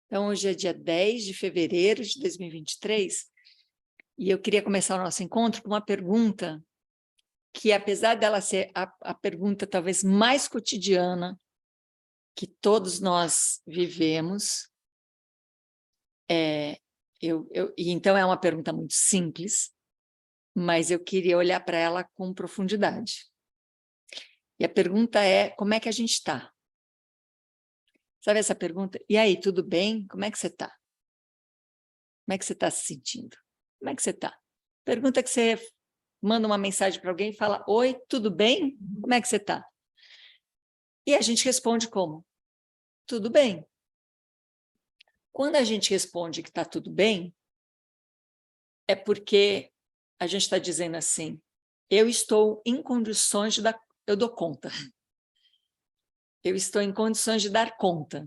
Então, hoje é dia 10 de fevereiro de 2023 e eu queria começar o nosso encontro com uma pergunta que, apesar dela ser a pergunta talvez mais cotidiana que todos nós vivemos, e então é uma pergunta muito simples, mas eu queria olhar para ela com profundidade. E a pergunta é: como é que a gente está? Sabe essa pergunta? E aí, tudo bem? Como é que você está? Como é que você está se sentindo? Como é que você está? Pergunta que você manda uma mensagem para alguém e fala: oi, tudo bem? Como é que você está? E a gente responde como? Tudo bem. Quando a gente responde que está tudo bem, é porque a gente está dizendo assim: eu estou em condições de dar, eu dou conta. Eu estou em condições de dar conta.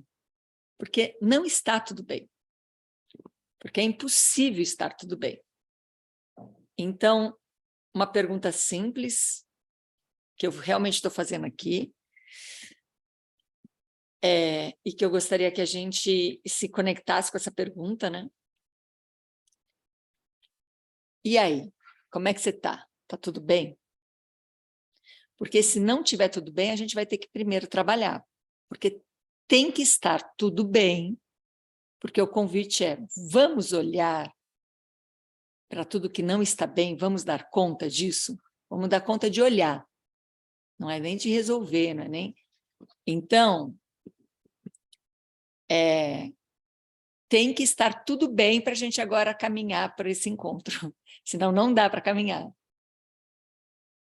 Porque não está tudo bem. Porque é impossível estar tudo bem. Então, uma pergunta simples, que eu realmente estou fazendo aqui, e que eu gostaria que a gente se conectasse com essa pergunta, né? E aí, como é que você está? Está tudo bem? Porque se não tiver tudo bem, a gente vai ter que primeiro trabalhar. Porque tem que estar tudo bem, porque o convite é: vamos olhar para tudo que não está bem, vamos dar conta disso? Vamos dar conta de olhar. Não é nem de resolver, não é nem... Então, tem que estar tudo bem para a gente agora caminhar para esse encontro. Senão não dá para caminhar.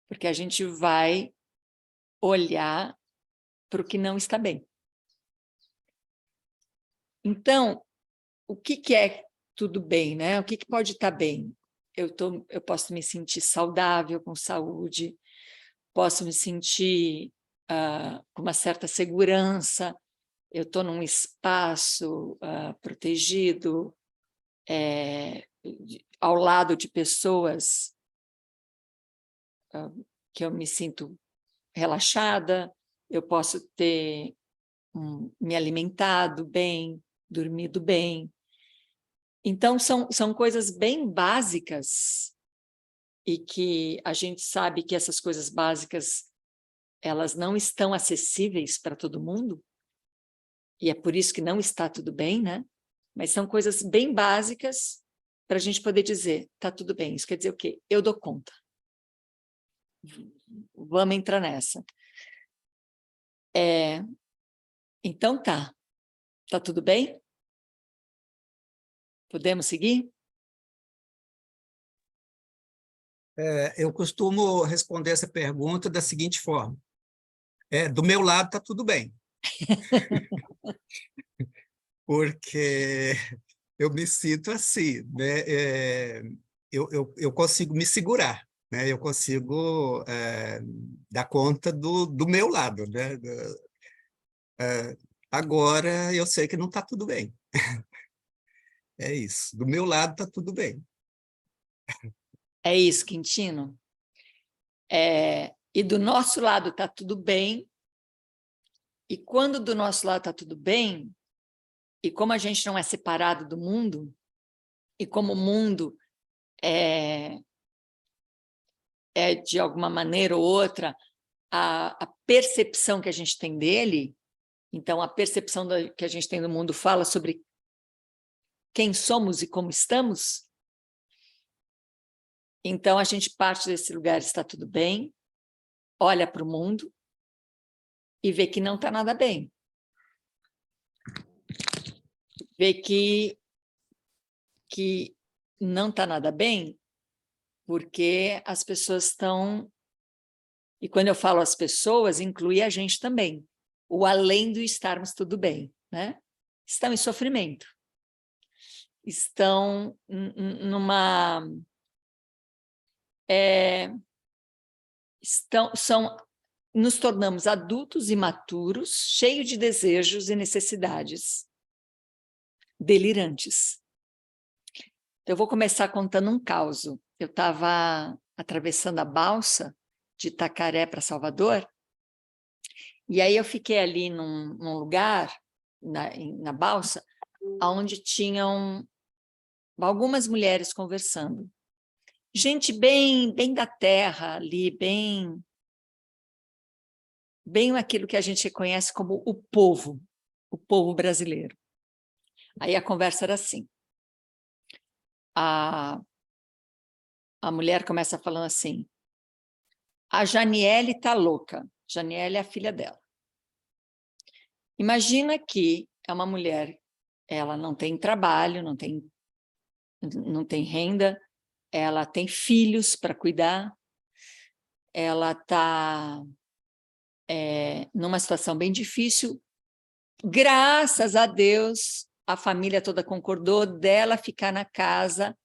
Porque a gente vai olhar para o que não está bem. Então, o que é tudo bem, né? O que pode estar bem? Eu posso me sentir saudável, com saúde, posso me sentir com uma certa segurança, eu estou num espaço protegido, ao lado de pessoas que eu me sinto relaxada, eu posso ter me alimentado bem, dormido bem. Então, são coisas bem básicas e que a gente sabe que essas coisas básicas elas não estão acessíveis para todo mundo, e é por isso que não está tudo bem, né? Mas são coisas bem básicas para a gente poder dizer: está tudo bem. Isso quer dizer o quê? Eu dou conta. Vamos entrar nessa. Então tá. Tá tudo bem? Podemos seguir? Eu costumo responder essa pergunta da seguinte forma: do meu lado está tudo bem, porque eu me sinto assim, né? Eu consigo me segurar, né? Eu consigo dar conta do meu lado, né? Agora eu sei que não está tudo bem. É isso. Do meu lado está tudo bem. É isso, Quintino. E do nosso lado está tudo bem. E quando do nosso lado está tudo bem, e como a gente não é separado do mundo, e como o mundo é de alguma maneira ou outra, a percepção que a gente tem dele, então a percepção que a gente tem do mundo fala sobre quem somos e como estamos, então a gente parte desse lugar, está tudo bem, olha para o mundo e vê que não está nada bem. Vê que não está nada bem porque as pessoas estão... E quando eu falo as pessoas, inclui a gente também. O além do estarmos tudo bem, né? Estão em sofrimento. Estão numa... nos tornamos adultos imaturos, cheios de desejos e necessidades delirantes. Eu vou começar contando um caos. Eu estava atravessando a balsa de Itacaré para Salvador, e aí eu fiquei ali num lugar, na balsa, onde tinham algumas mulheres conversando. Gente bem da terra ali, bem aquilo que a gente conhece como o povo brasileiro. Aí a conversa era assim. A mulher começa falando assim: a Janiele está louca. Janiele é a filha dela. Imagina que é uma mulher, ela não tem trabalho, não tem renda, ela tem filhos para cuidar, ela está numa situação bem difícil. Graças a Deus, a família toda concordou dela ficar na casa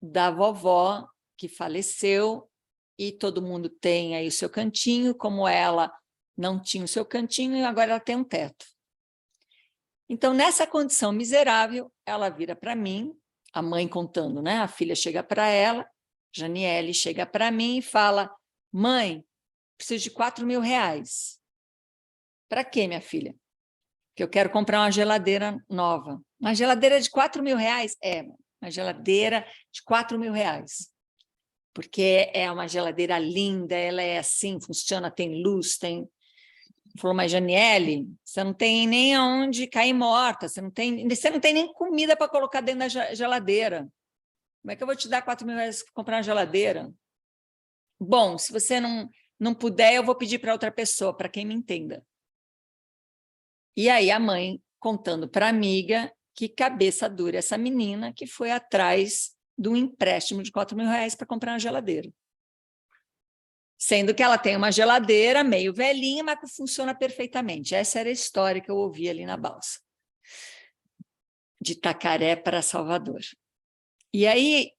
da vovó, que faleceu, e todo mundo tem aí o seu cantinho, como ela não tinha o seu cantinho, e agora ela tem um teto. Então, nessa condição miserável, ela vira para mim, a mãe contando, né? A filha chega para ela, Janiele chega para mim e fala: mãe, preciso de 4.000 reais. Para quê, minha filha? Que eu quero comprar uma geladeira nova. Uma geladeira de 4.000 reais? É, uma geladeira de 4.000 reais. Porque é uma geladeira linda, ela é assim, funciona, tem luz, tem... Falou, mas Janiele, você não tem nem aonde cair morta, você não tem nem comida para colocar dentro da geladeira. Como é que eu vou te dar 4.000 reais para comprar uma geladeira? Bom, se você não puder, eu vou pedir para outra pessoa, para quem me entenda. E aí a mãe contando para a amiga que cabeça dura essa menina que foi atrás de um empréstimo de 4.000 reais para comprar uma geladeira. Sendo que ela tem uma geladeira meio velhinha, mas que funciona perfeitamente. Essa era a história que eu ouvi ali na balsa. De Itacaré para Salvador. E aí,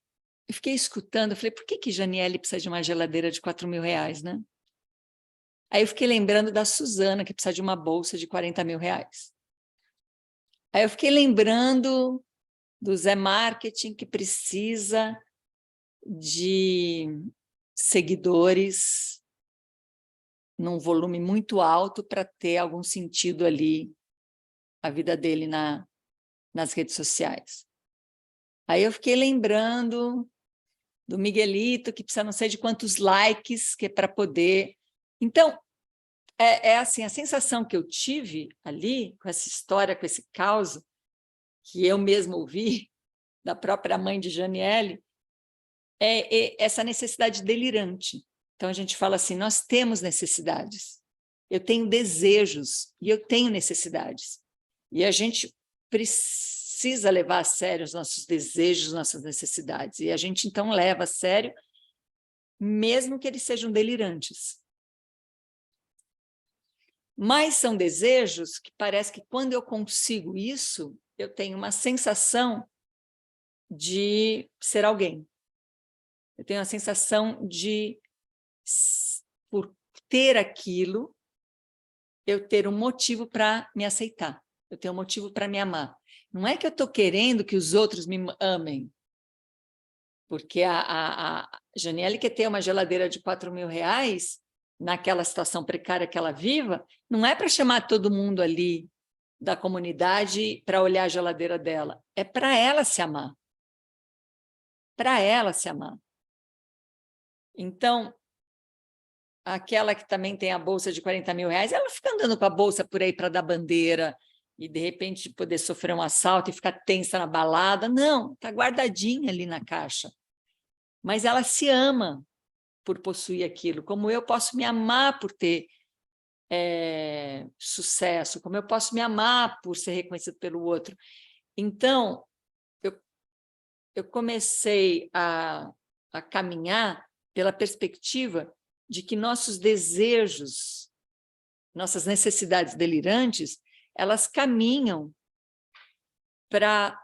eu fiquei escutando, eu falei, por que Janiele precisa de uma geladeira de 4.000 reais, né? Aí eu fiquei lembrando da Suzana, que precisa de uma bolsa de 40.000 reais. Aí eu fiquei lembrando do Zé Marketing, que precisa de seguidores num volume muito alto para ter algum sentido ali a vida dele nas redes sociais. Aí eu fiquei lembrando do Miguelito, que precisa não sei de quantos likes, que é para poder... Então, assim, a sensação que eu tive ali, com essa história, com esse caos, que eu mesma ouvi, da própria mãe de Janiele, é essa necessidade delirante. Então, a gente fala assim, nós temos necessidades. Eu tenho desejos e eu tenho necessidades. E a gente precisa levar a sério os nossos desejos, nossas necessidades. E a gente, então, leva a sério, mesmo que eles sejam delirantes. Mas são desejos que parece que, quando eu consigo isso, eu tenho uma sensação de ser alguém. Eu tenho a sensação de, por ter aquilo, eu ter um motivo para me aceitar. Eu tenho um motivo para me amar. Não é que eu estou querendo que os outros me amem, porque a Janiele quer ter uma geladeira de 4.000 reais, naquela situação precária que ela viva, não é para chamar todo mundo ali da comunidade para olhar a geladeira dela, é para ela se amar. Para ela se amar. Então, aquela que também tem a bolsa de 40.000 reais, ela fica andando com a bolsa por aí para dar bandeira e, de repente, poder sofrer um assalto e ficar tensa na balada. Não, está guardadinha ali na caixa. Mas ela se ama por possuir aquilo, como eu posso me amar por ter sucesso, como eu posso me amar por ser reconhecido pelo outro. Então, eu comecei a caminhar pela perspectiva de que nossos desejos, nossas necessidades delirantes, elas caminham para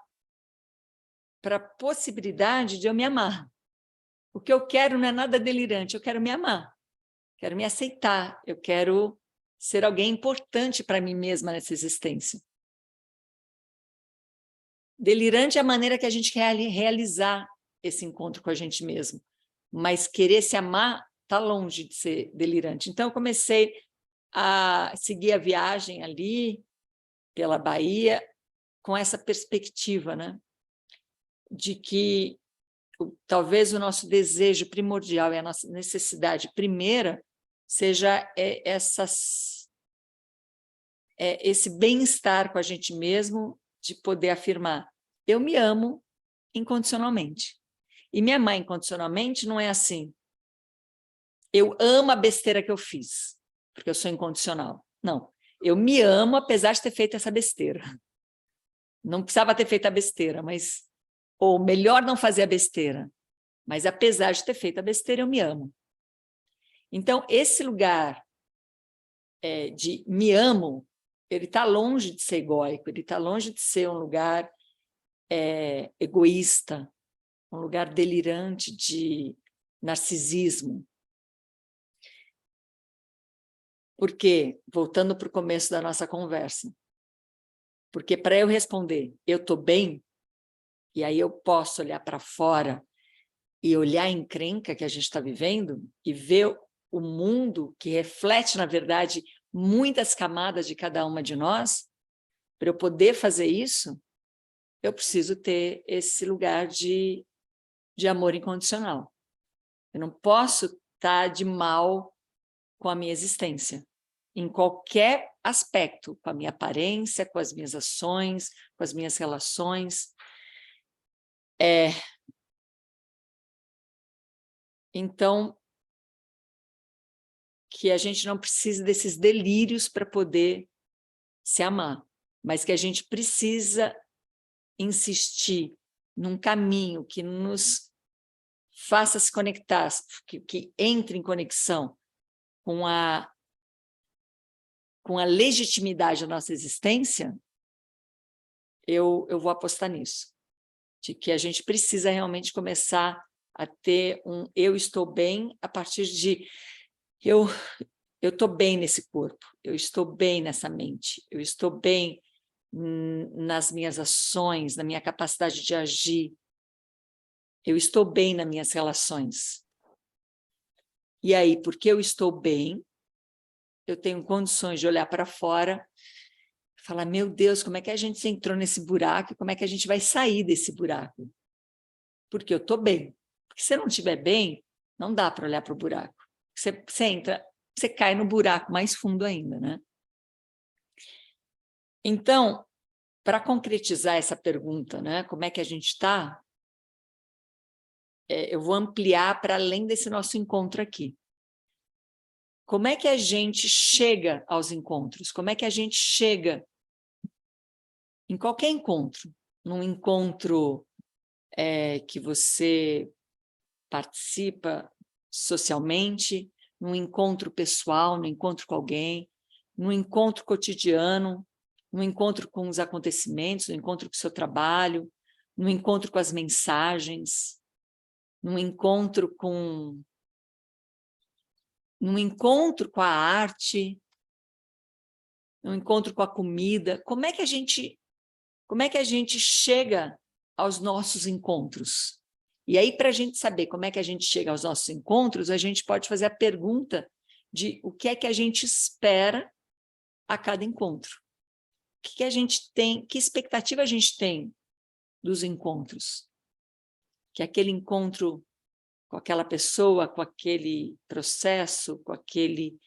a possibilidade de eu me amar. O que eu quero não é nada delirante, eu quero me amar, quero me aceitar, eu quero ser alguém importante para mim mesma nessa existência. Delirante é a maneira que a gente quer realizar esse encontro com a gente mesmo, mas querer se amar está longe de ser delirante. Então, eu comecei a seguir a viagem ali, pela Bahia, com essa perspectiva, né? De que talvez o nosso desejo primordial e a nossa necessidade primeira seja esse bem-estar com a gente mesmo, de poder afirmar, eu me amo incondicionalmente. E me amar incondicionalmente não é assim, eu amo a besteira que eu fiz, porque eu sou incondicional. Não, eu me amo apesar de ter feito essa besteira. Não precisava ter feito a besteira, mas... Ou melhor não fazer a besteira, mas apesar de ter feito a besteira, eu me amo. Então, esse lugar de me amo, ele está longe de ser egóico, ele está longe de ser um lugar egoísta, um lugar delirante de narcisismo. Porque, voltando para o começo da nossa conversa, porque para eu responder, eu estou bem, e aí eu posso olhar para fora e olhar a encrenca que a gente está vivendo e ver o mundo que reflete, na verdade, muitas camadas de cada uma de nós, para eu poder fazer isso, eu preciso ter esse lugar de amor incondicional. Eu não posso estar de mal com a minha existência, em qualquer aspecto, com a minha aparência, com as minhas ações, com as minhas relações. Então, que a gente não precise desses delírios para poder se amar, mas que a gente precisa insistir num caminho que nos faça se conectar, que entre em conexão com a legitimidade da nossa existência, eu vou apostar nisso, de que a gente precisa realmente começar a ter um eu estou bem a partir de eu estou bem nesse corpo, eu estou bem nessa mente, eu estou bem nas minhas ações, na minha capacidade de agir, eu estou bem nas minhas relações. E aí, porque eu estou bem, eu tenho condições de olhar para fora e falar, meu Deus, como é que a gente entrou nesse buraco e como é que a gente vai sair desse buraco? Porque eu estou bem. Porque se eu não estiver bem, não dá para olhar para o buraco. Você entra, você cai no buraco mais fundo ainda, né? Então, para concretizar essa pergunta, né, como é que a gente está, eu vou ampliar para além desse nosso encontro aqui. Como é que a gente chega aos encontros? Como é que a gente chega em qualquer encontro? Num encontro que você participa socialmente, num encontro pessoal, num encontro com alguém, num encontro cotidiano, num encontro com os acontecimentos, num encontro com o seu trabalho, num encontro com as mensagens, num encontro com a arte, num encontro com a comida. Como é que a gente chega aos nossos encontros? E aí, para a gente saber como é que a gente chega aos nossos encontros, a gente pode fazer a pergunta de o que é que a gente espera a cada encontro. O que a gente tem, que expectativa a gente tem dos encontros? Que aquele encontro com aquela pessoa, com aquele processo, com aquele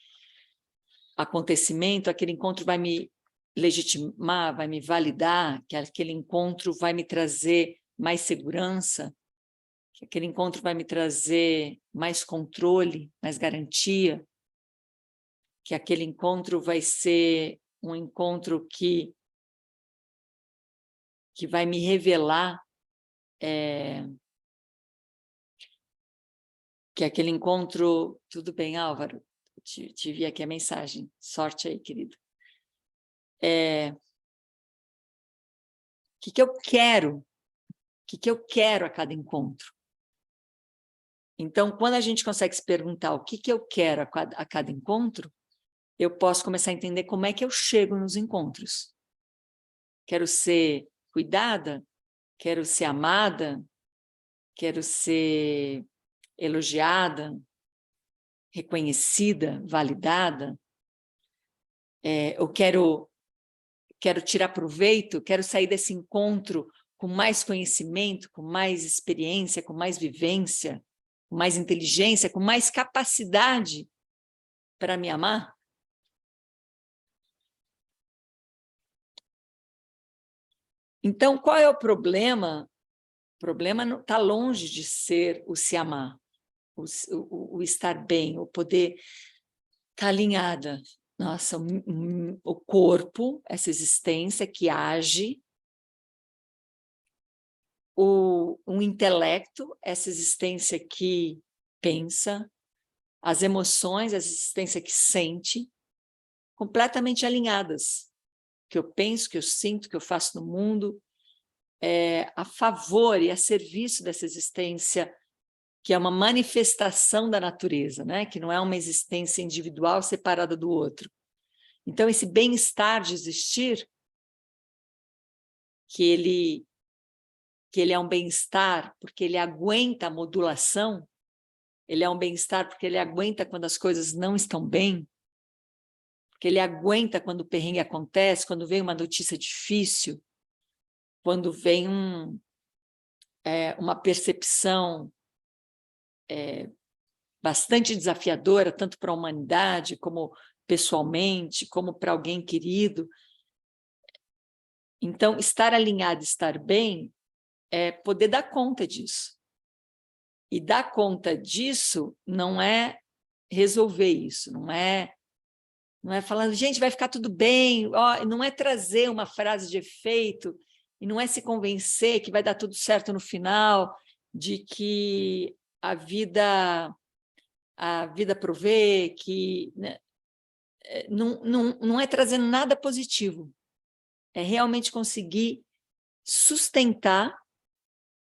acontecimento, aquele encontro vai me legitimar, vai me validar, que aquele encontro vai me trazer mais segurança, que aquele encontro vai me trazer mais controle, mais garantia, que aquele encontro vai ser um encontro que vai me revelar que aquele encontro... Tudo bem, Álvaro? Te vi aqui a mensagem. Sorte aí, querido. O que eu quero? O que eu quero a cada encontro? Então, quando a gente consegue se perguntar o que eu quero a cada encontro, eu posso começar a entender como é que eu chego nos encontros. Quero ser cuidada? Quero ser amada? Quero ser elogiada? Reconhecida? Validada? Eu quero quero tirar proveito, quero sair desse encontro com mais conhecimento, com mais experiência, com mais vivência, com mais inteligência, com mais capacidade para me amar? Então, qual é o problema? O problema está longe de ser o se amar, o estar bem, o poder estar alinhada. Nossa, o corpo, essa existência que age, o intelecto, essa existência que pensa, as emoções, essa existência que sente, completamente alinhadas. Que eu penso, que eu sinto, que eu faço no mundo, a favor e a serviço dessa existência, que é uma manifestação da natureza, né? Que não é uma existência individual separada do outro. Então, esse bem-estar de existir, que ele é um bem-estar porque ele aguenta a modulação, ele é um bem-estar porque ele aguenta quando as coisas não estão bem, porque ele aguenta quando o perrengue acontece, quando vem uma notícia difícil, quando vem uma percepção bastante desafiadora, tanto para a humanidade, como pessoalmente, como para alguém querido. Então, estar alinhado, estar bem, é poder dar conta disso. E dar conta disso não é resolver isso, não é falando, gente, vai ficar tudo bem, não é trazer uma frase de efeito, e não é se convencer que vai dar tudo certo no final, de que a vida provê, que né, não é trazendo nada positivo, é realmente conseguir sustentar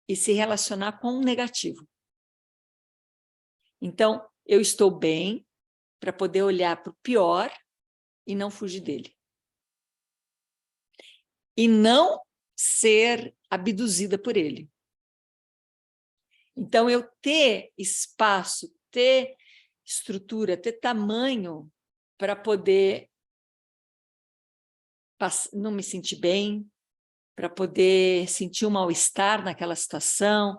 e se relacionar com o negativo. Então, eu estou bem para poder olhar para o pior e não fugir dele. E não ser abduzida por ele. Então, eu ter espaço, ter estrutura, ter tamanho para poder não me sentir bem, para poder sentir um mal-estar naquela situação,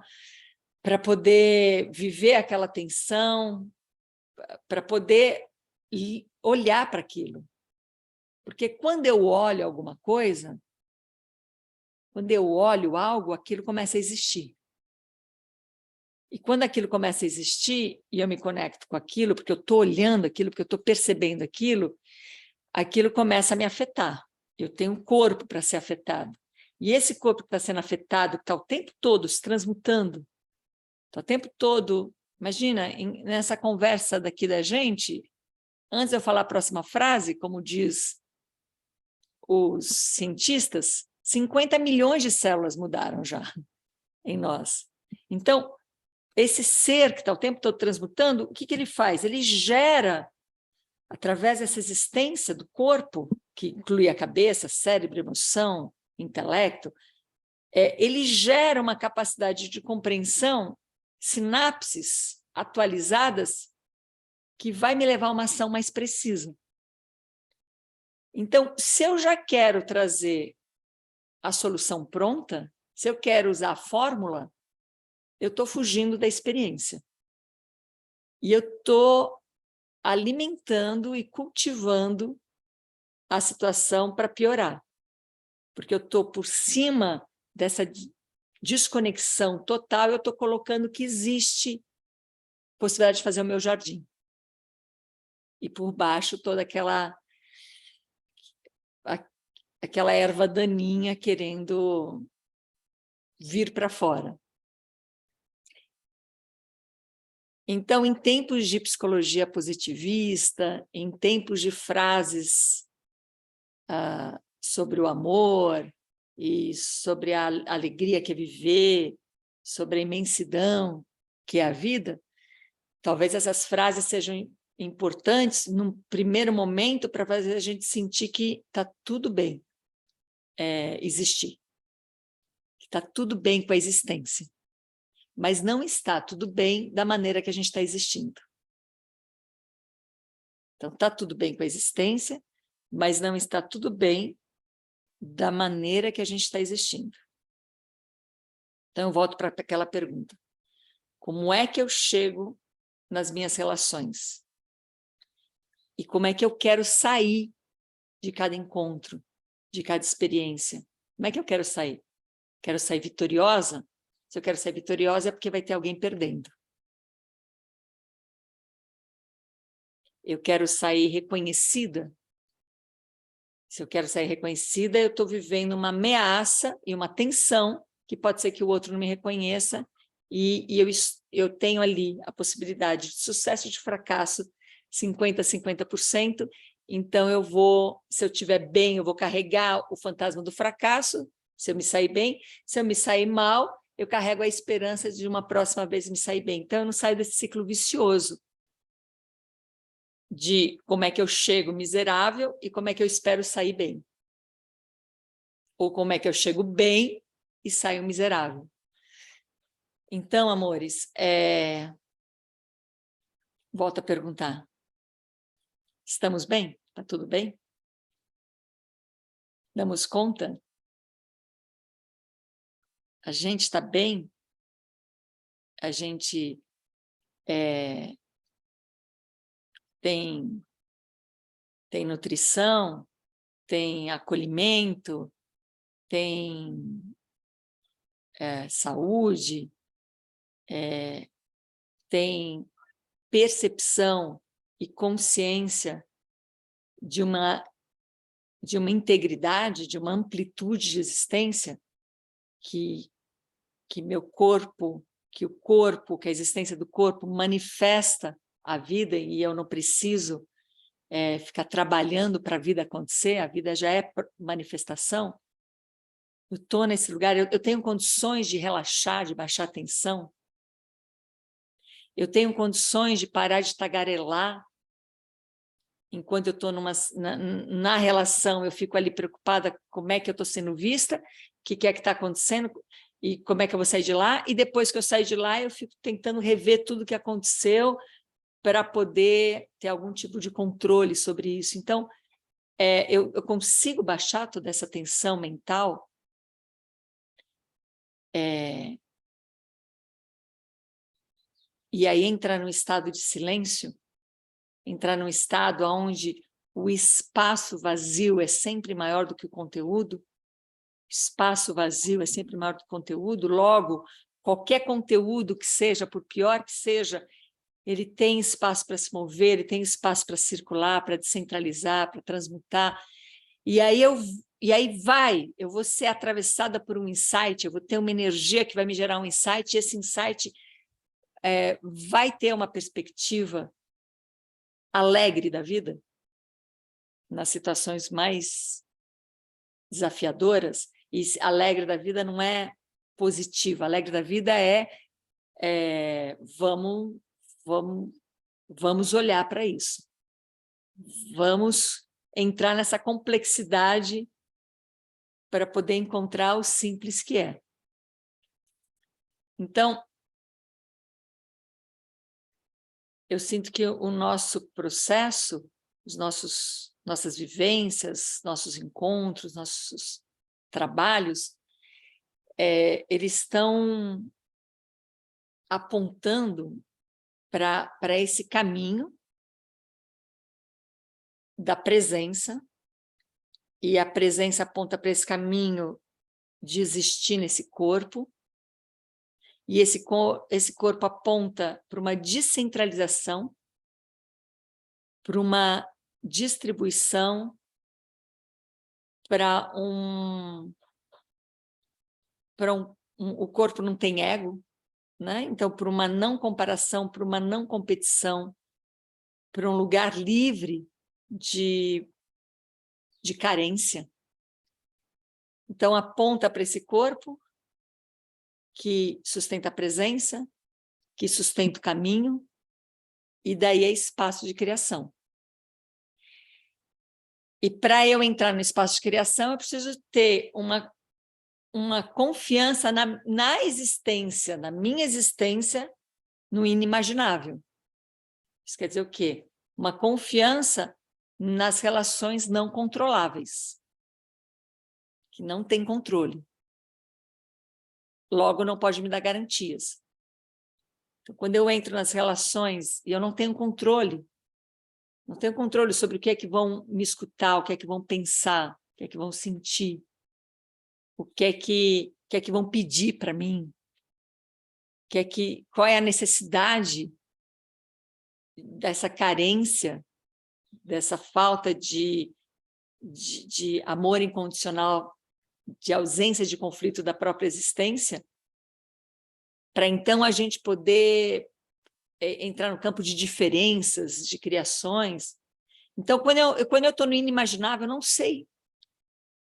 para poder viver aquela tensão, para poder olhar para aquilo. Porque quando eu olho alguma coisa, quando eu olho algo, aquilo começa a existir. E quando aquilo começa a existir, e eu me conecto com aquilo, porque eu estou olhando aquilo, porque eu estou percebendo aquilo, aquilo começa a me afetar. Eu tenho um corpo para ser afetado. E esse corpo que está sendo afetado, que está o tempo todo se transmutando, está o tempo todo... Imagina, nessa conversa daqui da gente, antes de eu falar a próxima frase, como diz os cientistas, 50 milhões de células mudaram já em nós. Então, esse ser que está o tempo todo transmutando, o que ele faz? Ele gera, através dessa existência do corpo, que inclui a cabeça, cérebro, emoção, intelecto, ele gera uma capacidade de compreensão, sinapses atualizadas, que vai me levar a uma ação mais precisa. Então, se eu já quero trazer a solução pronta, se eu quero usar a fórmula, eu estou fugindo da experiência. E eu estou alimentando e cultivando a situação para piorar. Porque eu estou por cima dessa desconexão total, eu estou colocando que existe possibilidade de fazer o meu jardim. E por baixo toda aquela erva daninha querendo vir para fora. Então, em tempos de psicologia positivista, em tempos de frases sobre o amor e sobre a alegria que é viver, sobre a imensidão que é a vida, talvez essas frases sejam importantes num primeiro momento para fazer a gente sentir que está tudo bem existir, que está tudo bem com a existência. Mas não está tudo bem da maneira que a gente está existindo. Então, está tudo bem com a existência, mas não está tudo bem da maneira que a gente está existindo. Então, eu volto para aquela pergunta. Como é que eu chego nas minhas relações? E como é que eu quero sair de cada encontro, de cada experiência? Como é que eu quero sair? Quero sair vitoriosa? Se eu quero sair vitoriosa é porque vai ter alguém perdendo. Eu quero sair reconhecida? Se eu quero sair reconhecida, eu estou vivendo uma ameaça e uma tensão que pode ser que o outro não me reconheça e eu tenho ali a possibilidade de sucesso e de fracasso 50%, então eu vou, se eu estiver bem, eu vou carregar o fantasma do fracasso, se eu me sair bem, se eu me sair mal, eu carrego a esperança de uma próxima vez me sair bem. Então eu não saio desse ciclo vicioso de como é que eu chego miserável e como é que eu espero sair bem. Ou como é que eu chego bem e saio miserável. Então, amores, volto a perguntar. Estamos bem? Está tudo bem? Damos conta? A gente está bem? A gente tem nutrição? Tem acolhimento? Tem saúde? Tem percepção e consciência de uma integridade, de uma amplitude de existência que meu corpo, que a existência do corpo manifesta a vida e eu não preciso ficar trabalhando para a vida acontecer, a vida já é manifestação. Eu estou nesse lugar, eu tenho condições de relaxar, de baixar a tensão, eu tenho condições de parar de tagarelar. Enquanto eu estou na relação, eu fico ali preocupada como é que eu estou sendo vista, o que é que está acontecendo e como é que eu vou sair de lá. E depois que eu saio de lá, eu fico tentando rever tudo o que aconteceu para poder ter algum tipo de controle sobre isso. Então, eu consigo baixar toda essa tensão mental e aí entrar num estado de silêncio, entrar num estado onde o espaço vazio é sempre maior do que o conteúdo, espaço vazio é sempre maior do que o conteúdo, logo, qualquer conteúdo que seja, por pior que seja, ele tem espaço para se mover, ele tem espaço para circular, para descentralizar, para transmutar, e aí eu vou ser atravessada por um insight, eu vou ter uma energia que vai me gerar um insight, e esse insight vai ter uma perspectiva alegre da vida, nas situações mais desafiadoras, e alegre da vida não é positiva, alegre da vida vamos olhar para isso, vamos entrar nessa complexidade para poder encontrar o simples que é. Então, eu sinto que o nosso processo, nossas vivências, nossos encontros, nossos trabalhos, eles estão apontando para esse caminho da presença, e a presença aponta para esse caminho de existir nesse corpo, e esse corpo aponta para uma descentralização, para uma distribuição, para o corpo não tem ego, né? Então, para uma não comparação, para uma não competição, para um lugar livre de carência. Então, aponta para esse corpo que sustenta a presença, que sustenta o caminho, e daí é espaço de criação. E para eu entrar no espaço de criação, eu preciso ter uma confiança na existência, na minha existência, no inimaginável. Isso quer dizer o quê? Uma confiança nas relações não controláveis. que não tem controle. Logo, não pode me dar garantias. Então, quando eu entro nas relações e eu não tenho controle sobre o que é que vão me escutar, o que é que vão pensar, o que é que vão sentir, o que é que vão pedir para mim, qual é a necessidade dessa carência, dessa falta de amor incondicional, de ausência de conflito da própria existência, para então a gente poder entrar no campo de diferenças, de criações. Então, quando eu estou no inimaginável, eu não sei.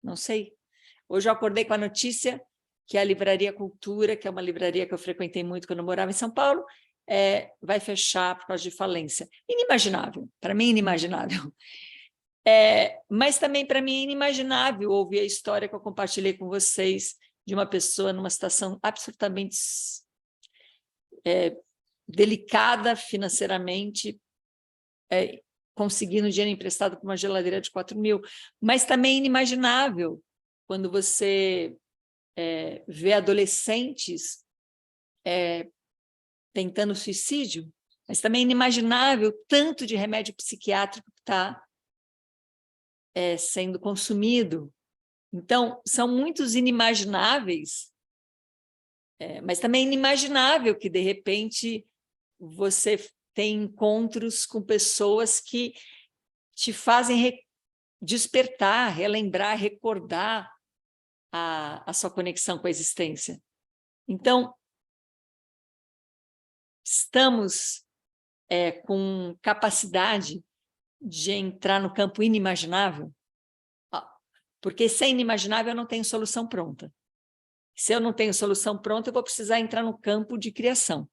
Não sei. Hoje eu acordei com a notícia que a Livraria Cultura, que é uma livraria que eu frequentei muito quando eu morava em São Paulo, vai fechar por causa de falência. Inimaginável, para mim inimaginável. Mas também para mim é inimaginável ouvir a história que eu compartilhei com vocês de uma pessoa numa situação absolutamente delicada financeiramente, conseguindo dinheiro emprestado com uma geladeira de 4 mil, mas também inimaginável quando você vê adolescentes tentando suicídio, mas também inimaginável tanto de remédio psiquiátrico que está sendo consumido. Então, são muitos inimagináveis, mas também inimaginável que, de repente, você tem encontros com pessoas que te fazem despertar, relembrar, recordar a sua conexão com a existência. Então, estamos com capacidade de entrar no campo inimaginável, porque se é inimaginável, eu não tenho solução pronta. Se eu não tenho solução pronta, eu vou precisar entrar no campo de criação.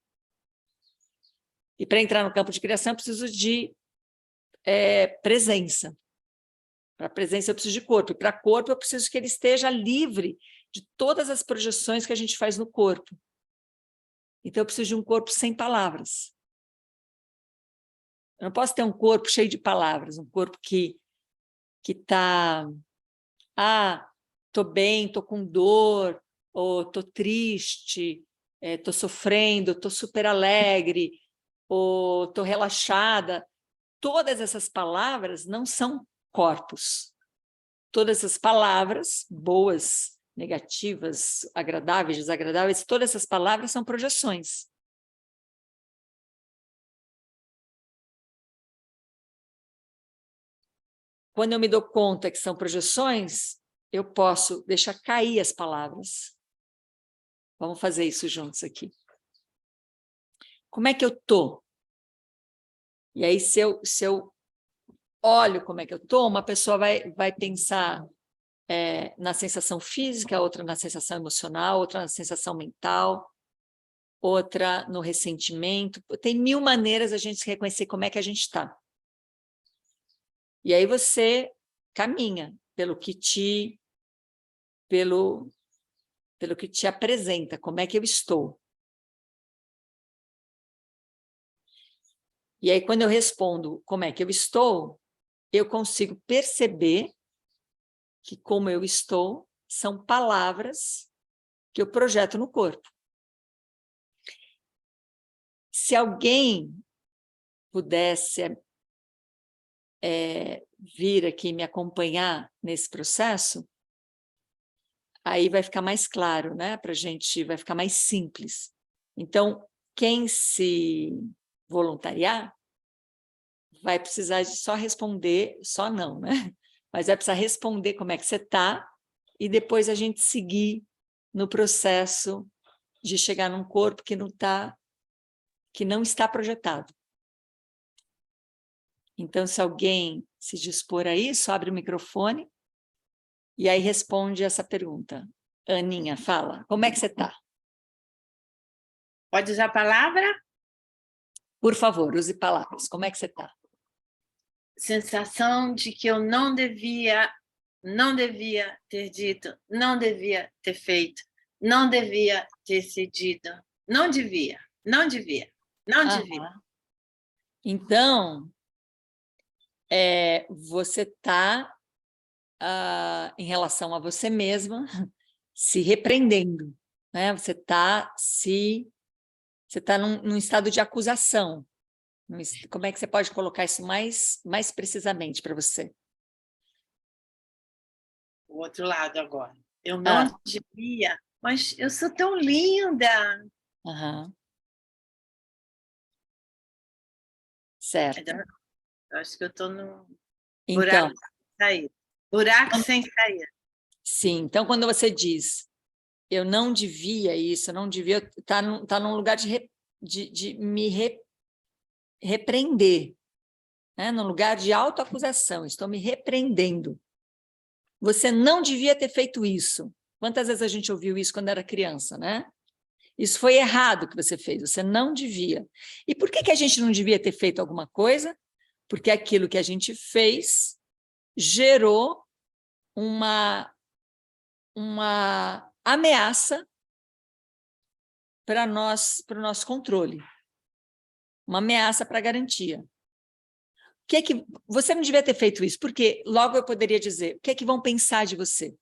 E para entrar no campo de criação, eu preciso de presença. Para presença, eu preciso de corpo. E para corpo, eu preciso que ele esteja livre de todas as projeções que a gente faz no corpo. Então, eu preciso de um corpo sem palavras. Eu não posso ter um corpo cheio de palavras, um corpo que está... estou bem, estou com dor, ou estou triste, estou sofrendo, estou super alegre, ou estou relaxada. Todas essas palavras não são corpos. Todas essas palavras, boas, negativas, agradáveis, desagradáveis, todas essas palavras são projeções. Quando eu me dou conta que são projeções, eu posso deixar cair as palavras. Vamos fazer isso juntos aqui. Como é que eu estou? E aí, se eu olho como é que eu estou, uma pessoa vai pensar na sensação física, outra na sensação emocional, outra na sensação mental, outra no ressentimento. Tem 1000 maneiras a gente reconhecer como é que a gente está. E aí você caminha pelo que te apresenta, como é que eu estou. E aí, quando eu respondo como é que eu estou, eu consigo perceber que como eu estou são palavras que eu projeto no corpo. Se alguém pudesse vir aqui me acompanhar nesse processo, aí vai ficar mais claro, né? Para a gente, vai ficar mais simples. Então, quem se voluntariar vai precisar de só responder, só não, né? Mas vai precisar responder como é que você está e depois a gente seguir no processo de chegar num corpo que não está projetado. Então, se alguém se dispor a isso, abre o microfone e aí responde essa pergunta. Aninha, fala, como é que você está? Pode usar a palavra? Por favor, use palavras. Como é que você está? Sensação de que eu não devia ter dito, não devia ter feito, não devia ter cedido, não devia. Então, você está em relação a você mesma, se repreendendo, né? Você está num estado de acusação. Como é que você pode colocar isso mais precisamente para você? O outro lado agora. Eu não devia, mas eu sou tão linda. Aham. Certo. Eu acho que eu estou no Então, buraco sem saída. Buraco sem saída. sim, então quando você diz eu não devia isso, eu não devia estar num lugar de me repreender, né? Num lugar de autoacusação, estou me repreendendo. Você não devia ter feito isso. Quantas vezes a gente ouviu isso quando era criança, né? Isso foi errado que você fez, você não devia. E por que a gente não devia ter feito alguma coisa? Porque aquilo que a gente fez gerou uma ameaça para o nosso controle, uma ameaça para a garantia. O que é que você não devia ter feito isso? Porque logo eu poderia dizer, o que é que vão pensar de você?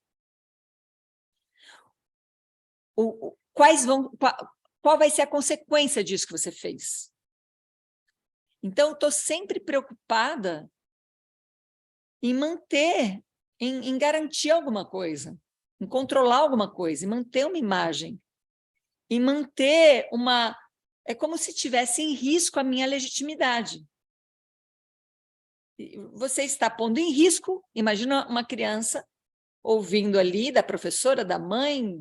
Qual vai ser a consequência disso que você fez? Então, eu estou sempre preocupada em manter, em garantir alguma coisa, em controlar alguma coisa, em manter uma imagem, em manter uma... É como se tivesse em risco a minha legitimidade. Você está pondo em risco, imagina uma criança ouvindo ali da professora, da mãe,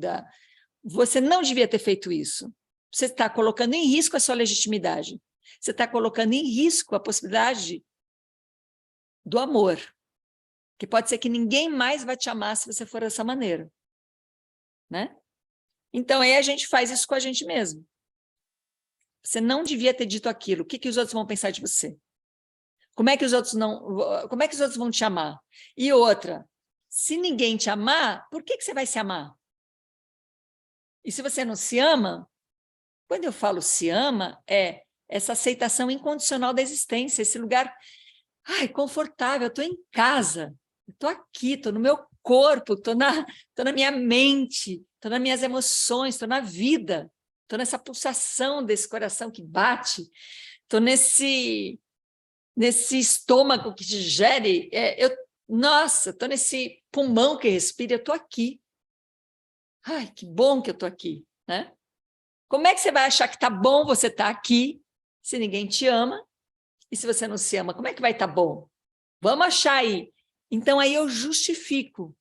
você não devia ter feito isso. Você está colocando em risco a sua legitimidade. Você está colocando em risco a possibilidade do amor, que pode ser que ninguém mais vai te amar se você for dessa maneira, né? Então, aí a gente faz isso com a gente mesmo. Você não devia ter dito aquilo. O que os outros vão pensar de você? Como é que os outros vão te amar? E outra, se ninguém te amar, por que você vai se amar? E se você não se ama, quando eu falo se ama, é essa aceitação incondicional da existência, esse lugar, confortável, eu estou em casa, estou aqui, estou no meu corpo, estou na minha mente, estou nas minhas emoções, estou na vida, estou nessa pulsação desse coração que bate, estou nesse estômago que digere, nossa, estou nesse pulmão que respira, eu estou aqui. Ai, que bom que eu estou aqui, né? Como é que você vai achar que está bom você estar aqui se ninguém te ama? E se você não se ama, como é que vai estar bom? Vamos achar aí. Então, aí eu justifico.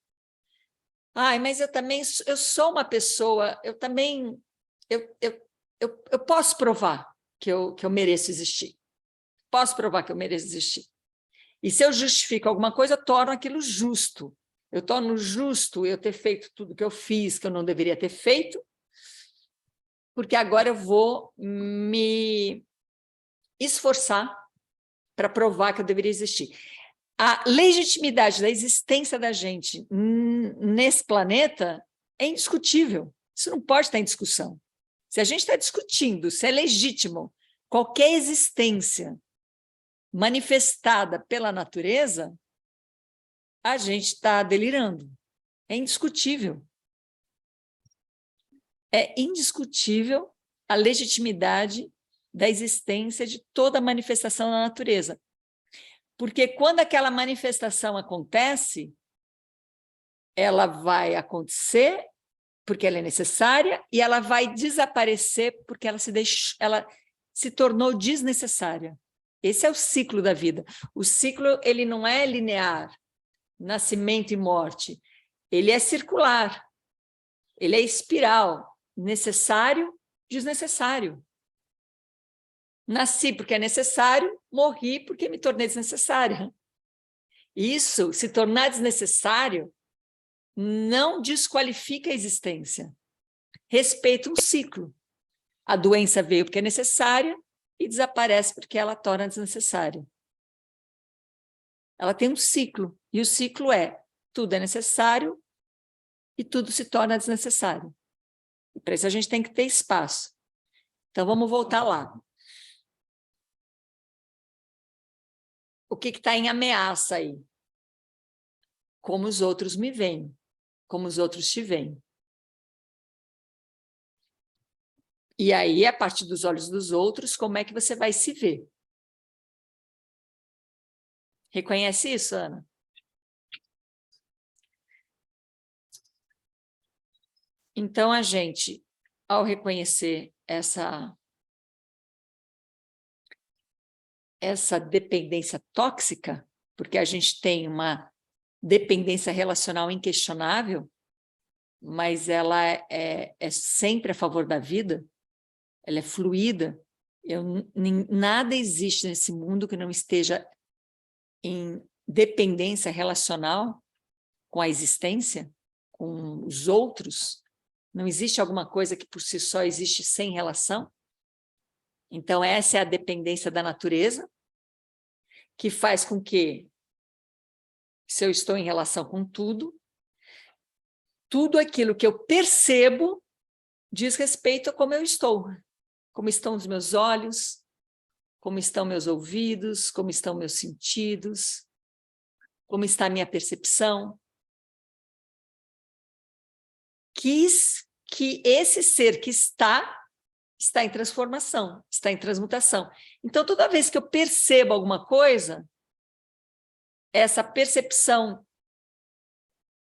Mas eu sou uma pessoa, eu também, eu posso provar que eu mereço existir. Posso provar que eu mereço existir. E se eu justifico alguma coisa, eu torno aquilo justo. Eu torno justo eu ter feito tudo que eu fiz, que eu não deveria ter feito, porque agora eu vou me esforçar para provar que eu deveria existir. A legitimidade da existência da gente nesse planeta é indiscutível. Isso não pode estar em discussão. Se a gente está discutindo se é legítimo qualquer existência manifestada pela natureza, a gente está delirando. É indiscutível. É indiscutível a legitimidade da existência de toda manifestação na natureza. Porque quando aquela manifestação acontece, ela vai acontecer porque ela é necessária e ela vai desaparecer porque ela se tornou desnecessária. Esse é o ciclo da vida. O ciclo ele não é linear, nascimento e morte. Ele é circular, ele é espiral, necessário, desnecessário. Nasci porque é necessário, morri porque me tornei desnecessária. Isso, se tornar desnecessário, não desqualifica a existência. Respeita um ciclo. A doença veio porque é necessária e desaparece porque ela torna desnecessária. Ela tem um ciclo, e o ciclo é tudo é necessário e tudo se torna desnecessário. E para isso a gente tem que ter espaço. Então, vamos voltar lá. O que está em ameaça aí? como os outros me veem, como os outros te veem. E aí, a partir dos olhos dos outros, como é que você vai se ver? Reconhece isso, Ana? Então, a gente, ao reconhecer essa dependência tóxica, porque a gente tem uma dependência relacional inquestionável, mas ela é sempre a favor da vida, ela é fluida. Nada existe nesse mundo que não esteja em dependência relacional com a existência, com os outros. Não existe alguma coisa que por si só existe sem relação. Então, essa é a dependência da natureza, que faz com que, se eu estou em relação com tudo, tudo aquilo que eu percebo diz respeito a como eu estou, como estão os meus olhos, como estão meus ouvidos, como estão meus sentidos, como está a minha percepção. Que esse ser que está em transformação, está em transmutação. Então, toda vez que eu percebo alguma coisa, essa percepção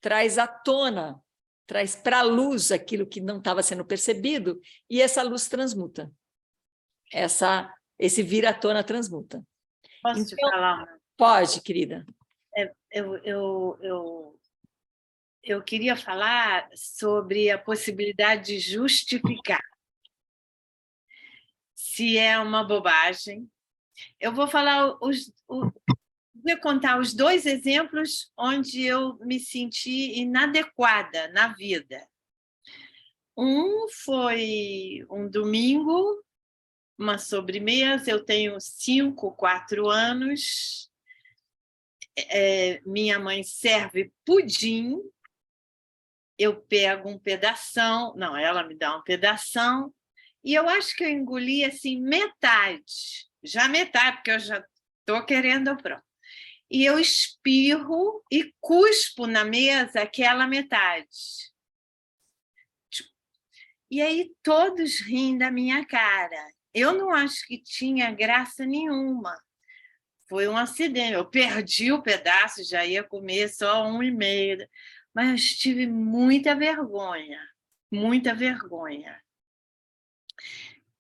traz à tona, traz para a luz aquilo que não estava sendo percebido, e essa luz transmuta. Esse vir à tona transmuta. Posso te falar? Pode, querida. Eu queria falar sobre a possibilidade de justificar. Se é uma bobagem. Eu vou falar vou contar os 2 exemplos onde eu me senti inadequada na vida. Um foi um domingo, uma sobremesa, eu tenho 4 anos, minha mãe serve pudim, eu pego um pedação, não, ela me dá um pedação, e eu acho que eu engoli assim metade, já metade, porque eu já estou querendo pronto. E eu espirro e cuspo na mesa aquela metade. E aí todos riem da minha cara. Eu não acho que tinha graça nenhuma. Foi um acidente. Eu perdi o pedaço, já ia comer só 1,5. Mas eu tive muita vergonha. Muita vergonha.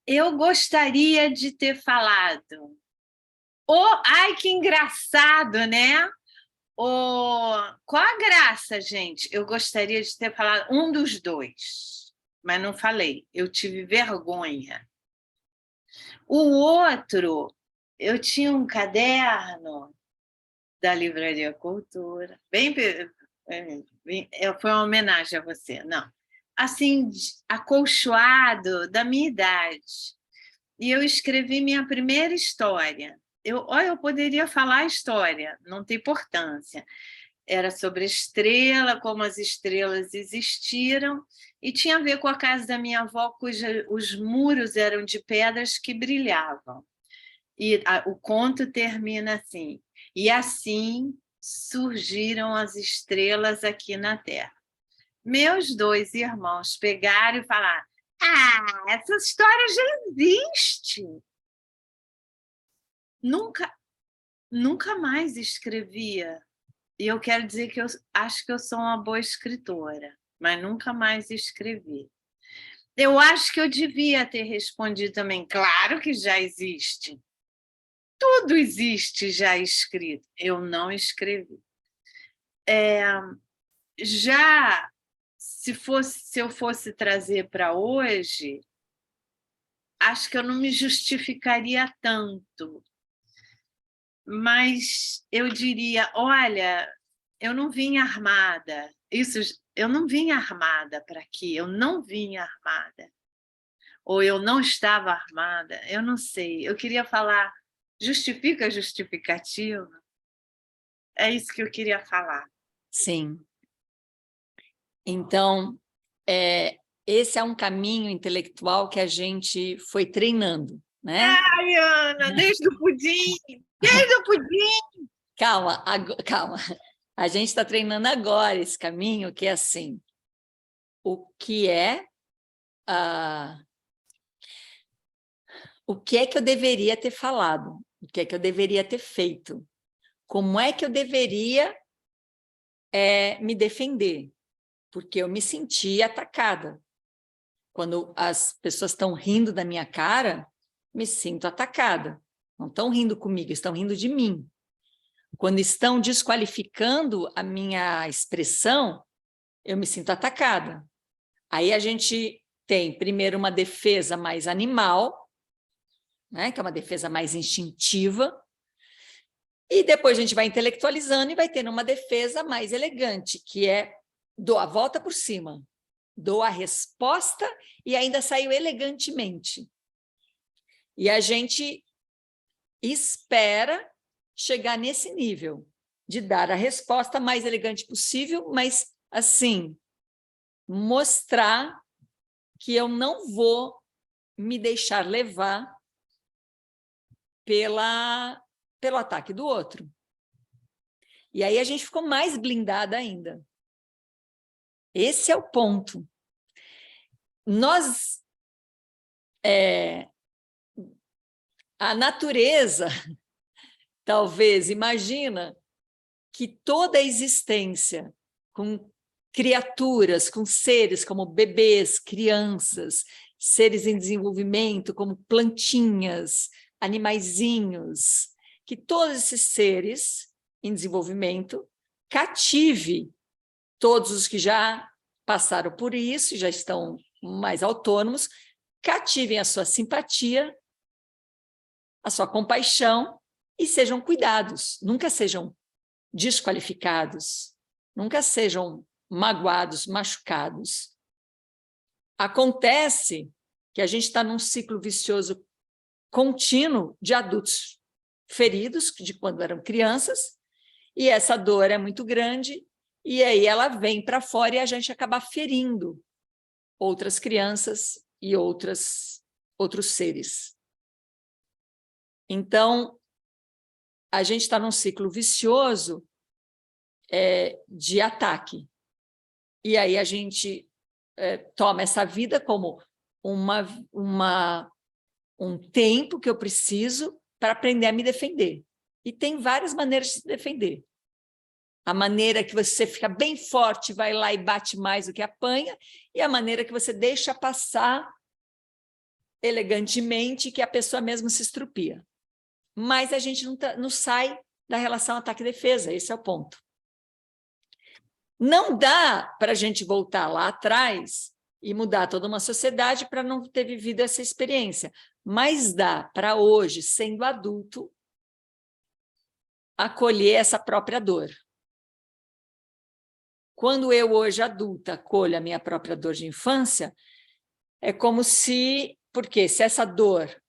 Eu gostaria de ter falado. Ai, que engraçado, né? Qual a graça, gente? Eu gostaria de ter falado um dos 2, mas não falei. Eu tive vergonha. O outro, eu tinha um caderno da Livraria Cultura, foi uma homenagem a você, não. Assim, acolchoado, da minha idade. E eu escrevi minha primeira história. Eu poderia falar a história, não tem importância. Era sobre a estrela, como as estrelas existiram, e tinha a ver com a casa da minha avó, os muros eram de pedras que brilhavam. E o conto termina assim: e assim surgiram as estrelas aqui na Terra. Meus 2 irmãos pegaram e falaram: essa história já existe. Nunca mais escrevia. E eu quero dizer que eu acho que eu sou uma boa escritora, mas nunca mais escrevi. Eu acho que eu devia ter respondido também. Claro que já existe. Tudo existe já escrito. Eu não escrevi. Já, se eu fosse trazer para hoje, acho que eu não me justificaria tanto. Mas eu diria, olha, eu não vim armada. Eu não vim armada para aqui, eu não vim armada. Ou eu não estava armada, eu não sei. Eu queria falar, justifica a justificativa. É isso que eu queria falar. Sim. Então, esse é um caminho intelectual que a gente foi treinando, né? Ai, Ana, desde o pudim! Desde o pudim! Calma, calma. A gente está treinando agora esse caminho, que é assim, o que é que eu deveria ter falado, o que é que eu deveria ter feito, como é que eu deveria me defender, porque eu me senti atacada. Quando as pessoas estão rindo da minha cara, me sinto atacada. Não estão rindo comigo, estão rindo de mim. Quando estão desqualificando a minha expressão, eu me sinto atacada. Aí a gente tem, primeiro, uma defesa mais animal, né, que é uma defesa mais instintiva, e depois a gente vai intelectualizando e vai tendo uma defesa mais elegante, que é dou a volta por cima, dou a resposta e ainda saio elegantemente. E a gente espera chegar nesse nível de dar a resposta mais elegante possível, mas, assim, mostrar que eu não vou me deixar levar pelo ataque do outro. E aí a gente ficou mais blindada ainda. Esse é o ponto. A natureza, talvez, imagina que toda a existência, com criaturas, com seres como bebês, crianças, seres em desenvolvimento, como plantinhas, animaizinhos, que todos esses seres em desenvolvimento cative todos os que já passaram por isso, já estão mais autônomos, cativem a sua simpatia, a sua compaixão e sejam cuidados, nunca sejam desqualificados, nunca sejam magoados, machucados. Acontece que a gente está num ciclo vicioso contínuo de adultos feridos, de quando eram crianças, e essa dor é muito grande, e aí ela vem para fora e a gente acaba ferindo outras crianças e outros seres. Então, a gente está num ciclo vicioso de ataque. E aí a gente toma essa vida como um tempo que eu preciso para aprender a me defender. E tem várias maneiras de se defender. A maneira que você fica bem forte, vai lá e bate mais do que apanha, e a maneira que você deixa passar elegantemente, que a pessoa mesmo se estrupia. Mas a gente não sai da relação ataque-defesa, esse é o ponto. Não dá para a gente voltar lá atrás e mudar toda uma sociedade para não ter vivido essa experiência, mas dá para hoje, sendo adulto, acolher essa própria dor. Quando eu, hoje adulta, acolho a minha própria dor de infância, é como se... Porque se essa dor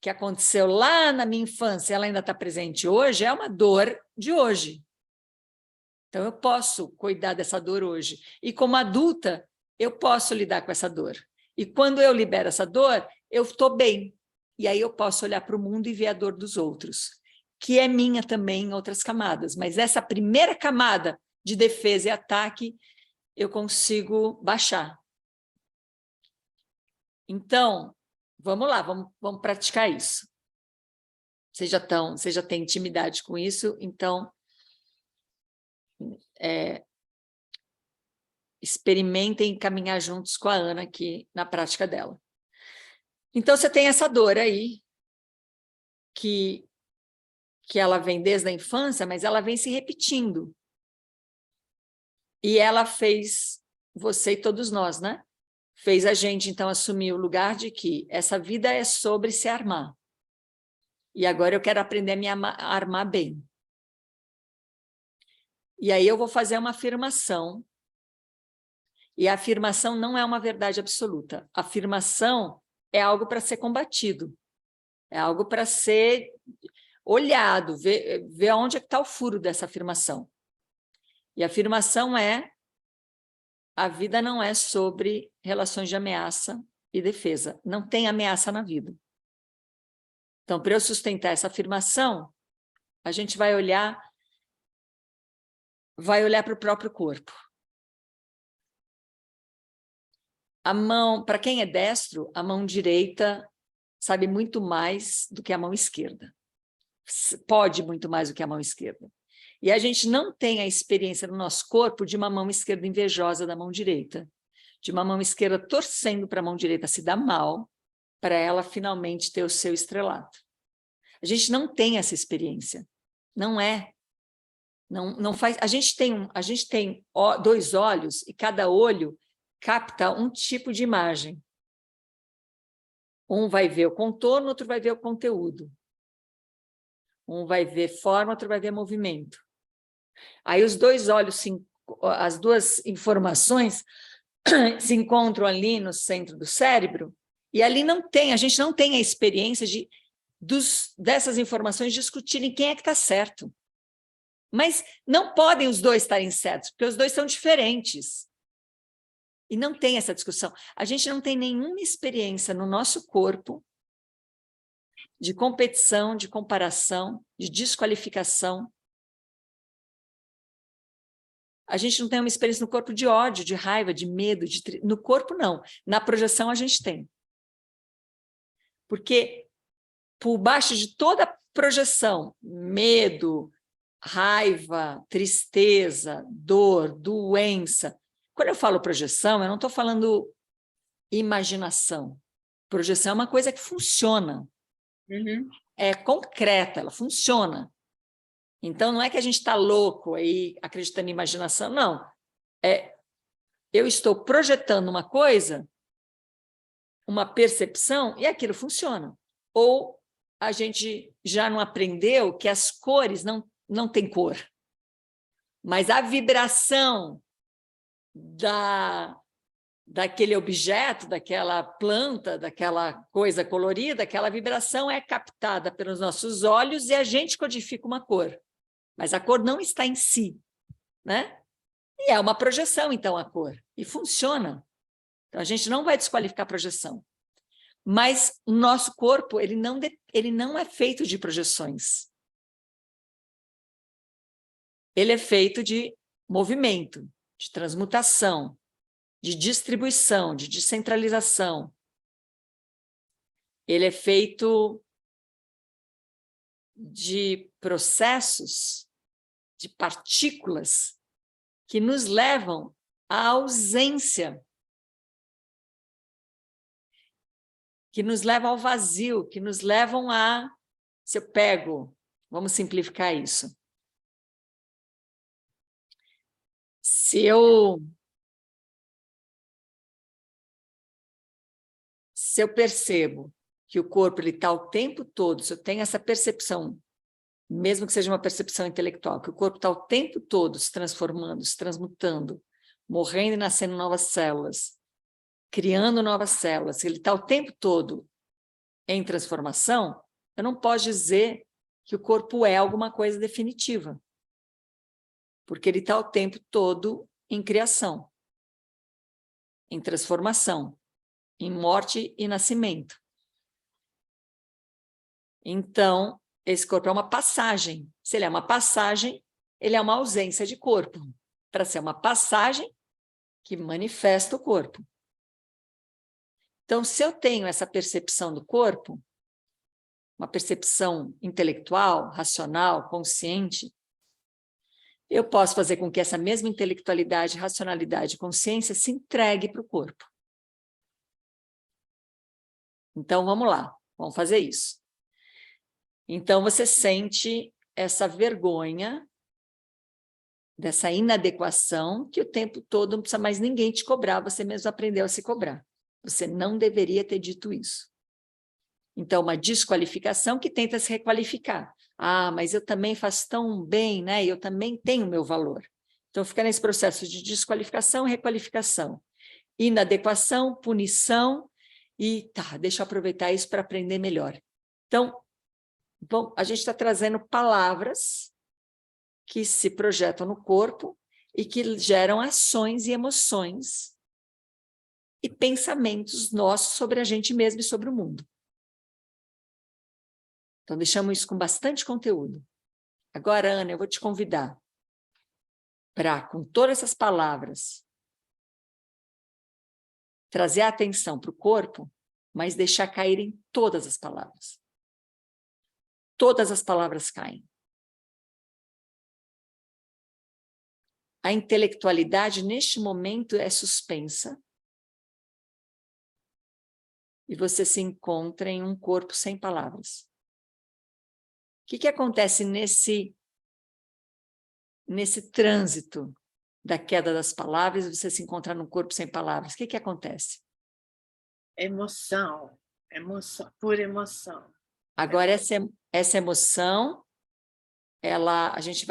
que aconteceu lá na minha infância, ela ainda está presente hoje, é uma dor de hoje. Então, eu posso cuidar dessa dor hoje. E como adulta, eu posso lidar com essa dor. E quando eu libero essa dor, eu estou bem. E aí eu posso olhar para o mundo e ver a dor dos outros, que é minha também em outras camadas. Mas essa primeira camada de defesa e ataque, eu consigo baixar. Então, vamos lá, vamos praticar isso. Vocês já têm intimidade com isso, então experimentem caminhar juntos com a Ana aqui na prática dela. Então, você tem essa dor aí, que ela vem desde a infância, mas ela vem se repetindo. E ela fez você e todos nós, né? Fez a gente, então, assumir o lugar de que essa vida é sobre se armar. E agora eu quero aprender a me armar bem. E aí eu vou fazer uma afirmação. E a afirmação não é uma verdade absoluta. A afirmação é algo para ser combatido. É algo para ser olhado, ver onde é que está o furo dessa afirmação. E a afirmação é: a vida não é sobre relações de ameaça e defesa. Não tem ameaça na vida. Então, para eu sustentar essa afirmação, a gente vai olhar vai olhar para o próprio corpo. A mão, para quem é destro, a mão direita sabe muito mais do que a mão esquerda. Pode muito mais do que a mão esquerda. E a gente não tem a experiência no nosso corpo de uma mão esquerda invejosa da mão direita, de uma mão esquerda torcendo para a mão direita se dar mal, para ela finalmente ter o seu estrelato. A gente não tem essa experiência. Não é. Não faz. A gente tem dois olhos e cada olho capta um tipo de imagem. Um vai ver o contorno, outro vai ver o conteúdo. Um vai ver forma, outro vai ver movimento. Aí os dois olhos, as duas informações se encontram ali no centro do cérebro, e ali a gente não tem a experiência dessas informações discutirem quem é que está certo. Mas não podem os dois estarem certos, porque os dois são diferentes. E não tem essa discussão. A gente não tem nenhuma experiência no nosso corpo de competição, de comparação, de desqualificação. A gente não tem uma experiência no corpo de ódio, de raiva, de medo. No corpo, não. Na projeção, a gente tem. Porque por baixo de toda projeção, medo, raiva, tristeza, dor, doença. Quando eu falo projeção, eu não estou falando imaginação. Projeção é uma coisa que funciona. Uhum. É concreta, ela funciona. Então, não é que a gente está louco aí, acreditando em imaginação, não. Eu estou projetando uma coisa, uma percepção, e aquilo funciona. Ou a gente já não aprendeu que as cores não têm cor. Mas a vibração daquele objeto, daquela planta, daquela coisa colorida, aquela vibração é captada pelos nossos olhos e a gente codifica uma cor. Mas a cor não está em si, né? E é uma projeção, então, a cor. E funciona. Então, a gente não vai desqualificar a projeção. Mas o nosso corpo, ele não é feito de projeções. Ele é feito de movimento, de transmutação, de distribuição, de descentralização. Ele é feito de processos, de partículas que nos levam à ausência, que nos levam ao vazio, que nos levam se eu pego, vamos simplificar isso. Se eu percebo que o corpo está o tempo todo, se eu tenho essa percepção, mesmo que seja uma percepção intelectual, que o corpo está o tempo todo se transformando, se transmutando, morrendo e nascendo novas células, criando novas células, ele está o tempo todo em transformação, eu não posso dizer que o corpo é alguma coisa definitiva, porque ele está o tempo todo em criação, em transformação, em morte e nascimento. Então, esse corpo é uma passagem. Se ele é uma passagem, ele é uma ausência de corpo. Para ser uma passagem que manifesta o corpo. Então, se eu tenho essa percepção do corpo, uma percepção intelectual, racional, consciente, eu posso fazer com que essa mesma intelectualidade, racionalidade e consciência se entregue para o corpo. Então, vamos lá, vamos fazer isso. Então, você sente essa vergonha, dessa inadequação, que o tempo todo não precisa mais ninguém te cobrar, você mesmo aprendeu a se cobrar. Você não deveria ter dito isso. Então, uma desqualificação que tenta se requalificar. Ah, mas eu também faço tão bem, né? Eu também tenho meu valor. Então, fica nesse processo de desqualificação e requalificação. Inadequação, punição e deixa eu aproveitar isso para aprender melhor. Então, bom, a gente está trazendo palavras que se projetam no corpo e que geram ações e emoções e pensamentos nossos sobre a gente mesmo e sobre o mundo. Então, deixamos isso com bastante conteúdo. Agora, Ana, eu vou te convidar para, com todas essas palavras, trazer a atenção para o corpo, mas deixar caírem todas as palavras. Todas as palavras caem. A intelectualidade, neste momento, é suspensa. E você se encontra em um corpo sem palavras. O que acontece nesse trânsito da queda das palavras, você se encontra num corpo sem palavras? O que acontece? Emoção, pura emoção. Agora, essa emoção, a gente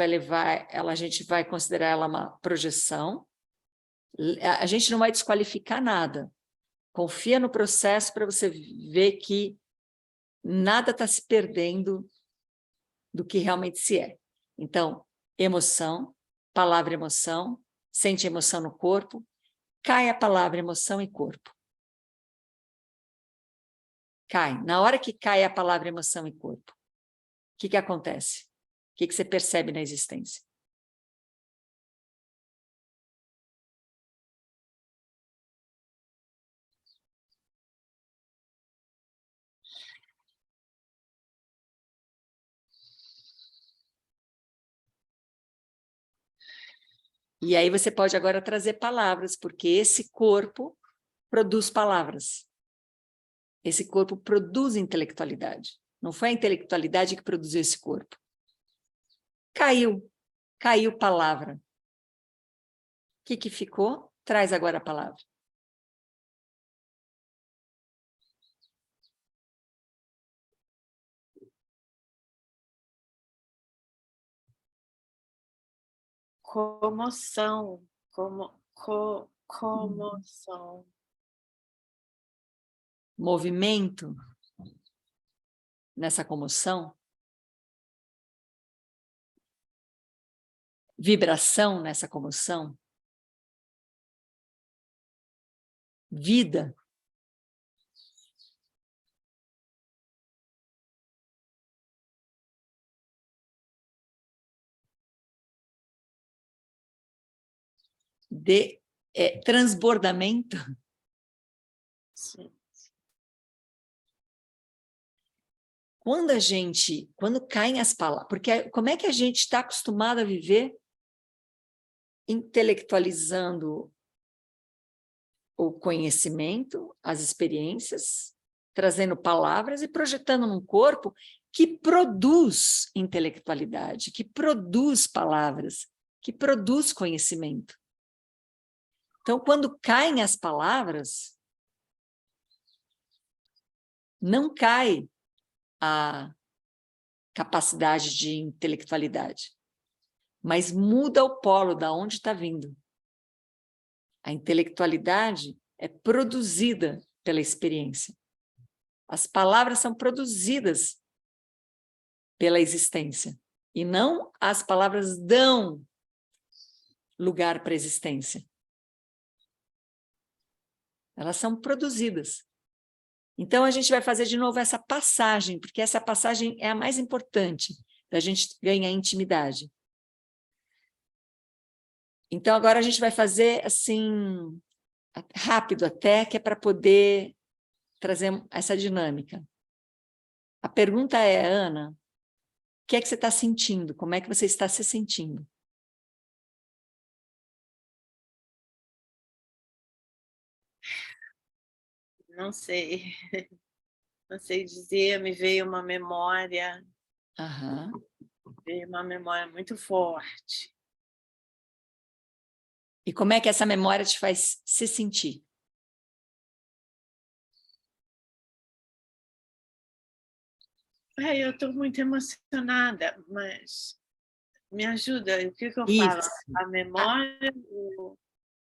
vai considerar ela uma projeção. A gente não vai desqualificar nada. Confia no processo para você ver que nada está se perdendo do que realmente se é. Então, emoção, palavra emoção, sente emoção no corpo, cai a palavra emoção e corpo. Cai. Na hora que cai a palavra emoção e corpo, o que acontece? O que você percebe na existência? E aí você pode agora trazer palavras, porque esse corpo produz palavras. Esse corpo produz intelectualidade. Não foi a intelectualidade que produziu esse corpo. Caiu palavra. O que ficou? Traz agora a palavra. Comoção, comoção. Movimento nessa comoção. Vibração nessa comoção. Vida. Transbordamento. Sim. Quando caem as palavras, porque como é que a gente está acostumado a viver intelectualizando o conhecimento, as experiências, trazendo palavras e projetando num corpo que produz intelectualidade, que produz palavras, que produz conhecimento. Então, quando caem as palavras, não cai a capacidade de intelectualidade, mas muda o polo da onde está vindo. A intelectualidade é produzida pela experiência. As palavras são produzidas pela existência, e não as palavras dão lugar para a existência. Elas são produzidas. Então, a gente vai fazer de novo essa passagem, porque essa passagem é a mais importante da gente ganhar intimidade. Então, agora a gente vai fazer assim, rápido até, que é para poder trazer essa dinâmica. A pergunta é, Ana, o que é que você está sentindo? Como é que você está se sentindo? Não sei. Não sei dizer, me veio uma memória. Aham. Veio uma memória muito forte. E como é que essa memória te faz se sentir? Eu estou muito emocionada, mas me ajuda. O que eu falo? Isso. A memória?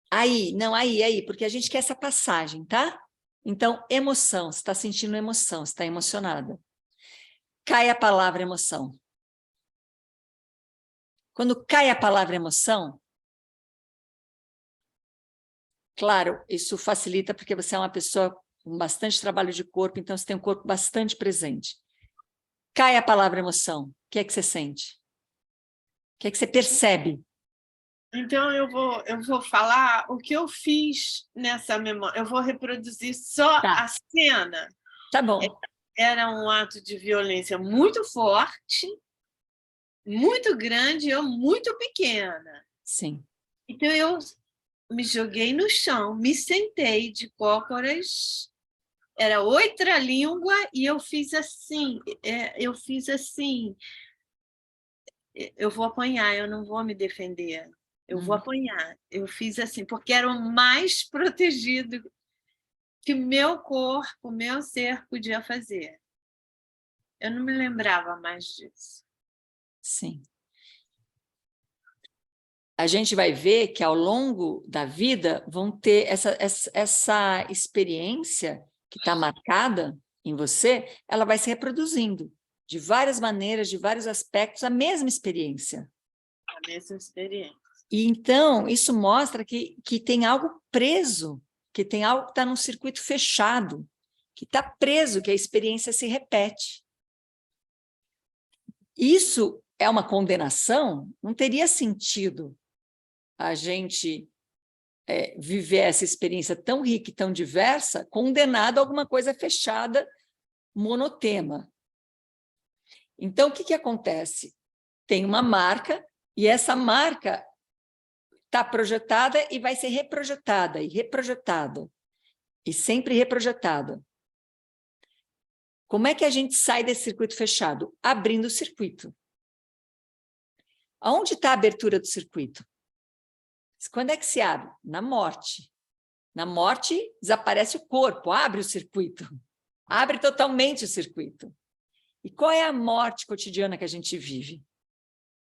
Aí, porque a gente quer essa passagem, tá? Então, emoção, você está sentindo emoção, você está emocionada. Cai a palavra emoção. Quando cai a palavra emoção, claro, isso facilita porque você é uma pessoa com bastante trabalho de corpo, então você tem um corpo bastante presente. Cai a palavra emoção, o que é que você sente? O que é que você percebe? Então, eu vou falar o que eu fiz nessa memória. Eu vou reproduzir só Tá, a cena. tá bom. Era um ato de violência muito forte, muito grande, eu muito pequena. Sim. Então, eu me joguei no chão, me sentei de cócoras, era outra língua, e eu fiz assim, eu vou apanhar, eu não vou me defender, eu vou apanhar. Eu fiz assim, porque era o mais protegido que meu corpo, meu ser podia fazer. Eu não me lembrava mais disso. Sim. A gente vai ver que ao longo da vida vão ter essa experiência que está marcada em você, ela vai se reproduzindo de várias maneiras, de vários aspectos, a mesma experiência. A mesma experiência. E então, isso mostra que tem algo preso, que tem algo que está num circuito fechado, que está preso, que a experiência se repete. Isso é uma condenação? Não teria sentido a gente viver essa experiência tão rica e tão diversa, condenado a alguma coisa fechada, monotema. Então, o que acontece? Tem uma marca, e essa marca está projetada e vai ser reprojetada, e reprojetada, e sempre reprojetada. Como é que a gente sai desse circuito fechado? Abrindo o circuito. Aonde está a abertura do circuito? Quando é que se abre? Na morte. Na morte, desaparece o corpo, abre o circuito. Abre totalmente o circuito. E qual é a morte cotidiana que a gente vive?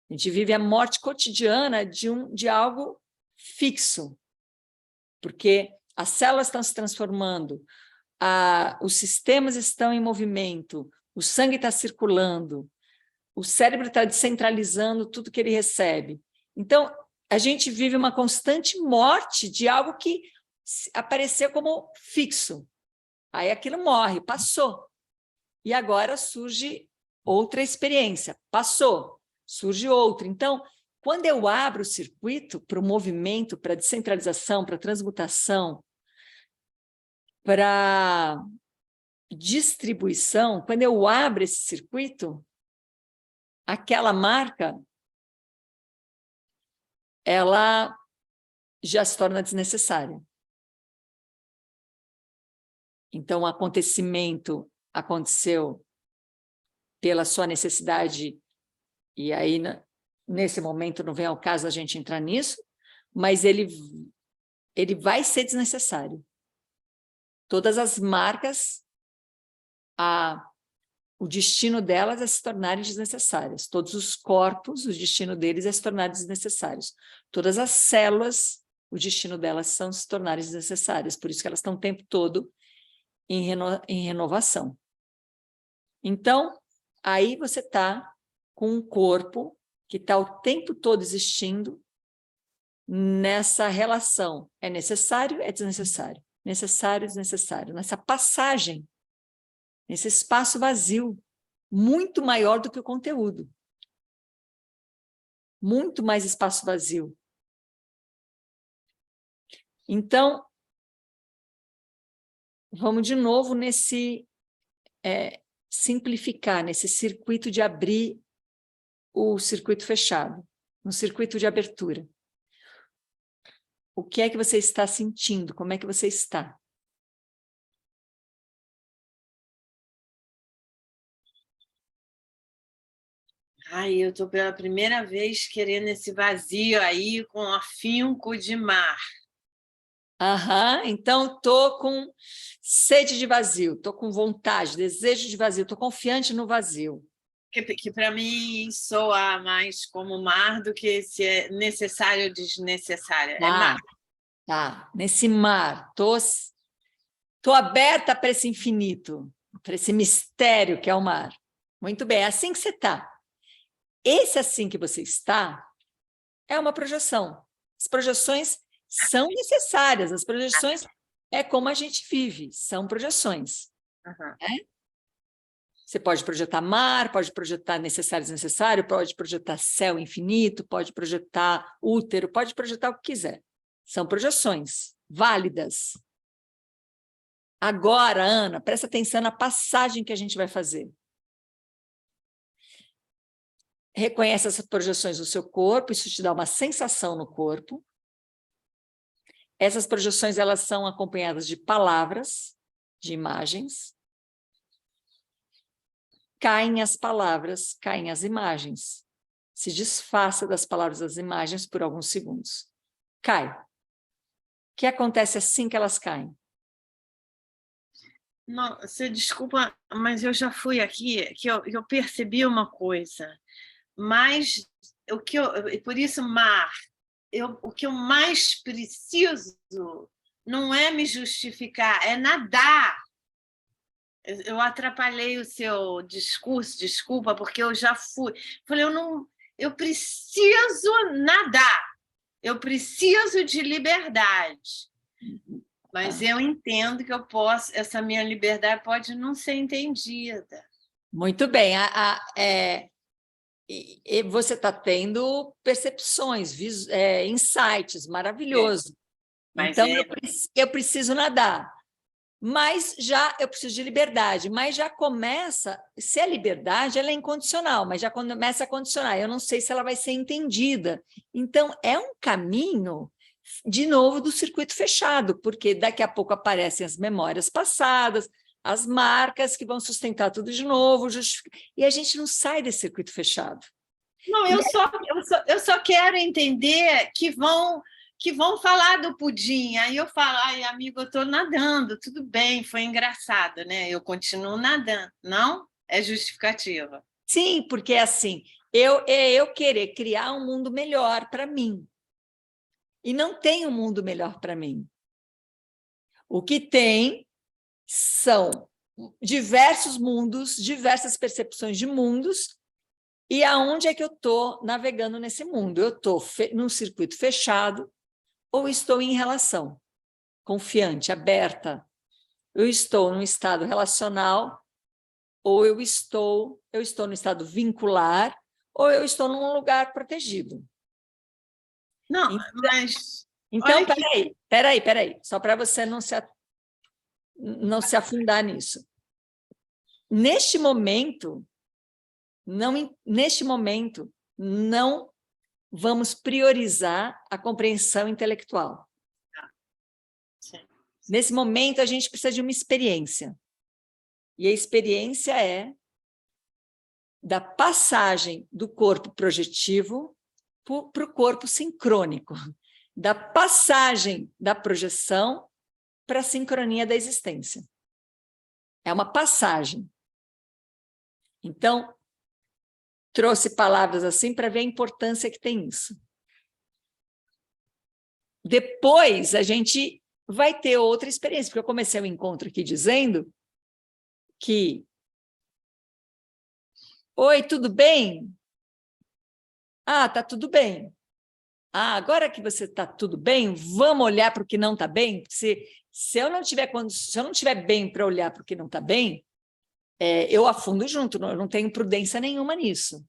A gente vive a morte cotidiana de algo fixo. Porque as células estão se transformando, os sistemas estão em movimento, o sangue está circulando, o cérebro está descentralizando tudo que ele recebe. Então, a gente vive uma constante morte de algo que apareceu como fixo. Aí aquilo morre, passou. E agora surge outra experiência. Passou, surge outra. Então, quando eu abro o circuito para o movimento, para a descentralização, para a transmutação, para distribuição, quando eu abro esse circuito, aquela marca, ela já se torna desnecessária. Então, o acontecimento aconteceu pela sua necessidade, e aí, nesse momento, não vem ao caso a gente entrar nisso, mas ele vai ser desnecessário. Todas as marcas, o destino delas é se tornarem desnecessárias. Todos os corpos, o destino deles é se tornarem desnecessários. Todas as células, o destino delas são se tornarem desnecessárias. Por isso que elas estão o tempo todo em renovação. Então, aí você está com um corpo que está o tempo todo existindo nessa relação. É necessário, é desnecessário. Necessário, desnecessário. Nessa passagem, nesse espaço vazio, muito maior do que o conteúdo. Muito mais espaço vazio. Então, vamos de novo nesse simplificar, nesse circuito de abrir o circuito fechado, no circuito de abertura. O que é que você está sentindo? Como é que você está? Ai, eu estou pela primeira vez querendo esse vazio aí com afinco de mar. Aham, então estou com sede de vazio, estou com vontade, desejo de vazio, estou confiante no vazio. Que para mim soa mais como mar do que se é necessário ou desnecessário. É mar. Tá, nesse mar, estou aberta para esse infinito, para esse mistério que é o mar. Muito bem, é assim que você está. Esse assim que você está é uma projeção. As projeções são necessárias, as projeções é como a gente vive, são projeções. Uhum. Né? Você pode projetar mar, pode projetar necessário e desnecessário, pode projetar céu infinito, pode projetar útero, pode projetar o que quiser. São projeções válidas. Agora, Ana, presta atenção na passagem que a gente vai fazer. Reconhece essas projeções no seu corpo, isso te dá uma sensação no corpo. Essas projeções, elas são acompanhadas de palavras, de imagens. Caem as palavras, caem as imagens. Se desfaça das palavras e das imagens por alguns segundos. Cai. O que acontece assim que elas caem? Não, você desculpa, mas eu já fui aqui, que eu percebi uma coisa. Mas por isso, mar, o que eu mais preciso não é me justificar, é nadar. Eu atrapalhei o seu discurso, desculpa, porque eu já fui. Falei, eu preciso nadar, eu preciso de liberdade. Mas eu entendo que essa minha liberdade pode não ser entendida. Muito bem. E você está tendo percepções, insights, maravilhoso. Mas então, eu preciso nadar. Mas eu preciso de liberdade, mas já começa, se é liberdade, ela é incondicional, mas já começa a condicionar, eu não sei se ela vai ser entendida. Então, é um caminho, de novo, do circuito fechado, porque daqui a pouco aparecem as memórias passadas, as marcas que vão sustentar tudo de novo, e a gente não sai desse circuito fechado. Não, eu só quero entender que vão falar do pudim. Aí eu falo, ai, amigo, eu estou nadando, tudo bem, foi engraçado, né? Eu continuo nadando. Não? É justificativa. Sim, porque assim, eu querer criar um mundo melhor para mim. E não tem um mundo melhor para mim. O que tem são diversos mundos, diversas percepções de mundos, e aonde é que eu estou navegando nesse mundo? Eu estou num circuito fechado ou estou em relação, confiante, aberta? Eu estou num estado relacional ou eu estou no estado vincular ou eu estou num lugar protegido? Não, mas... Então, peraí, só para você não se afundar nisso. Neste momento, não vamos priorizar a compreensão intelectual. Sim. Nesse momento, a gente precisa de uma experiência. E a experiência é da passagem do corpo projetivo para o corpo sincrônico, da passagem da projeção para a sincronia da existência. É uma passagem. Então, trouxe palavras assim para ver a importância que tem isso. Depois, a gente vai ter outra experiência, porque eu comecei o encontro aqui dizendo que oi, tudo bem? Ah, tá tudo bem. Ah, agora que você está tudo bem, vamos olhar para o que não está bem? Se eu não tiver bem para olhar para o que não está bem, eu afundo junto, eu não tenho prudência nenhuma nisso.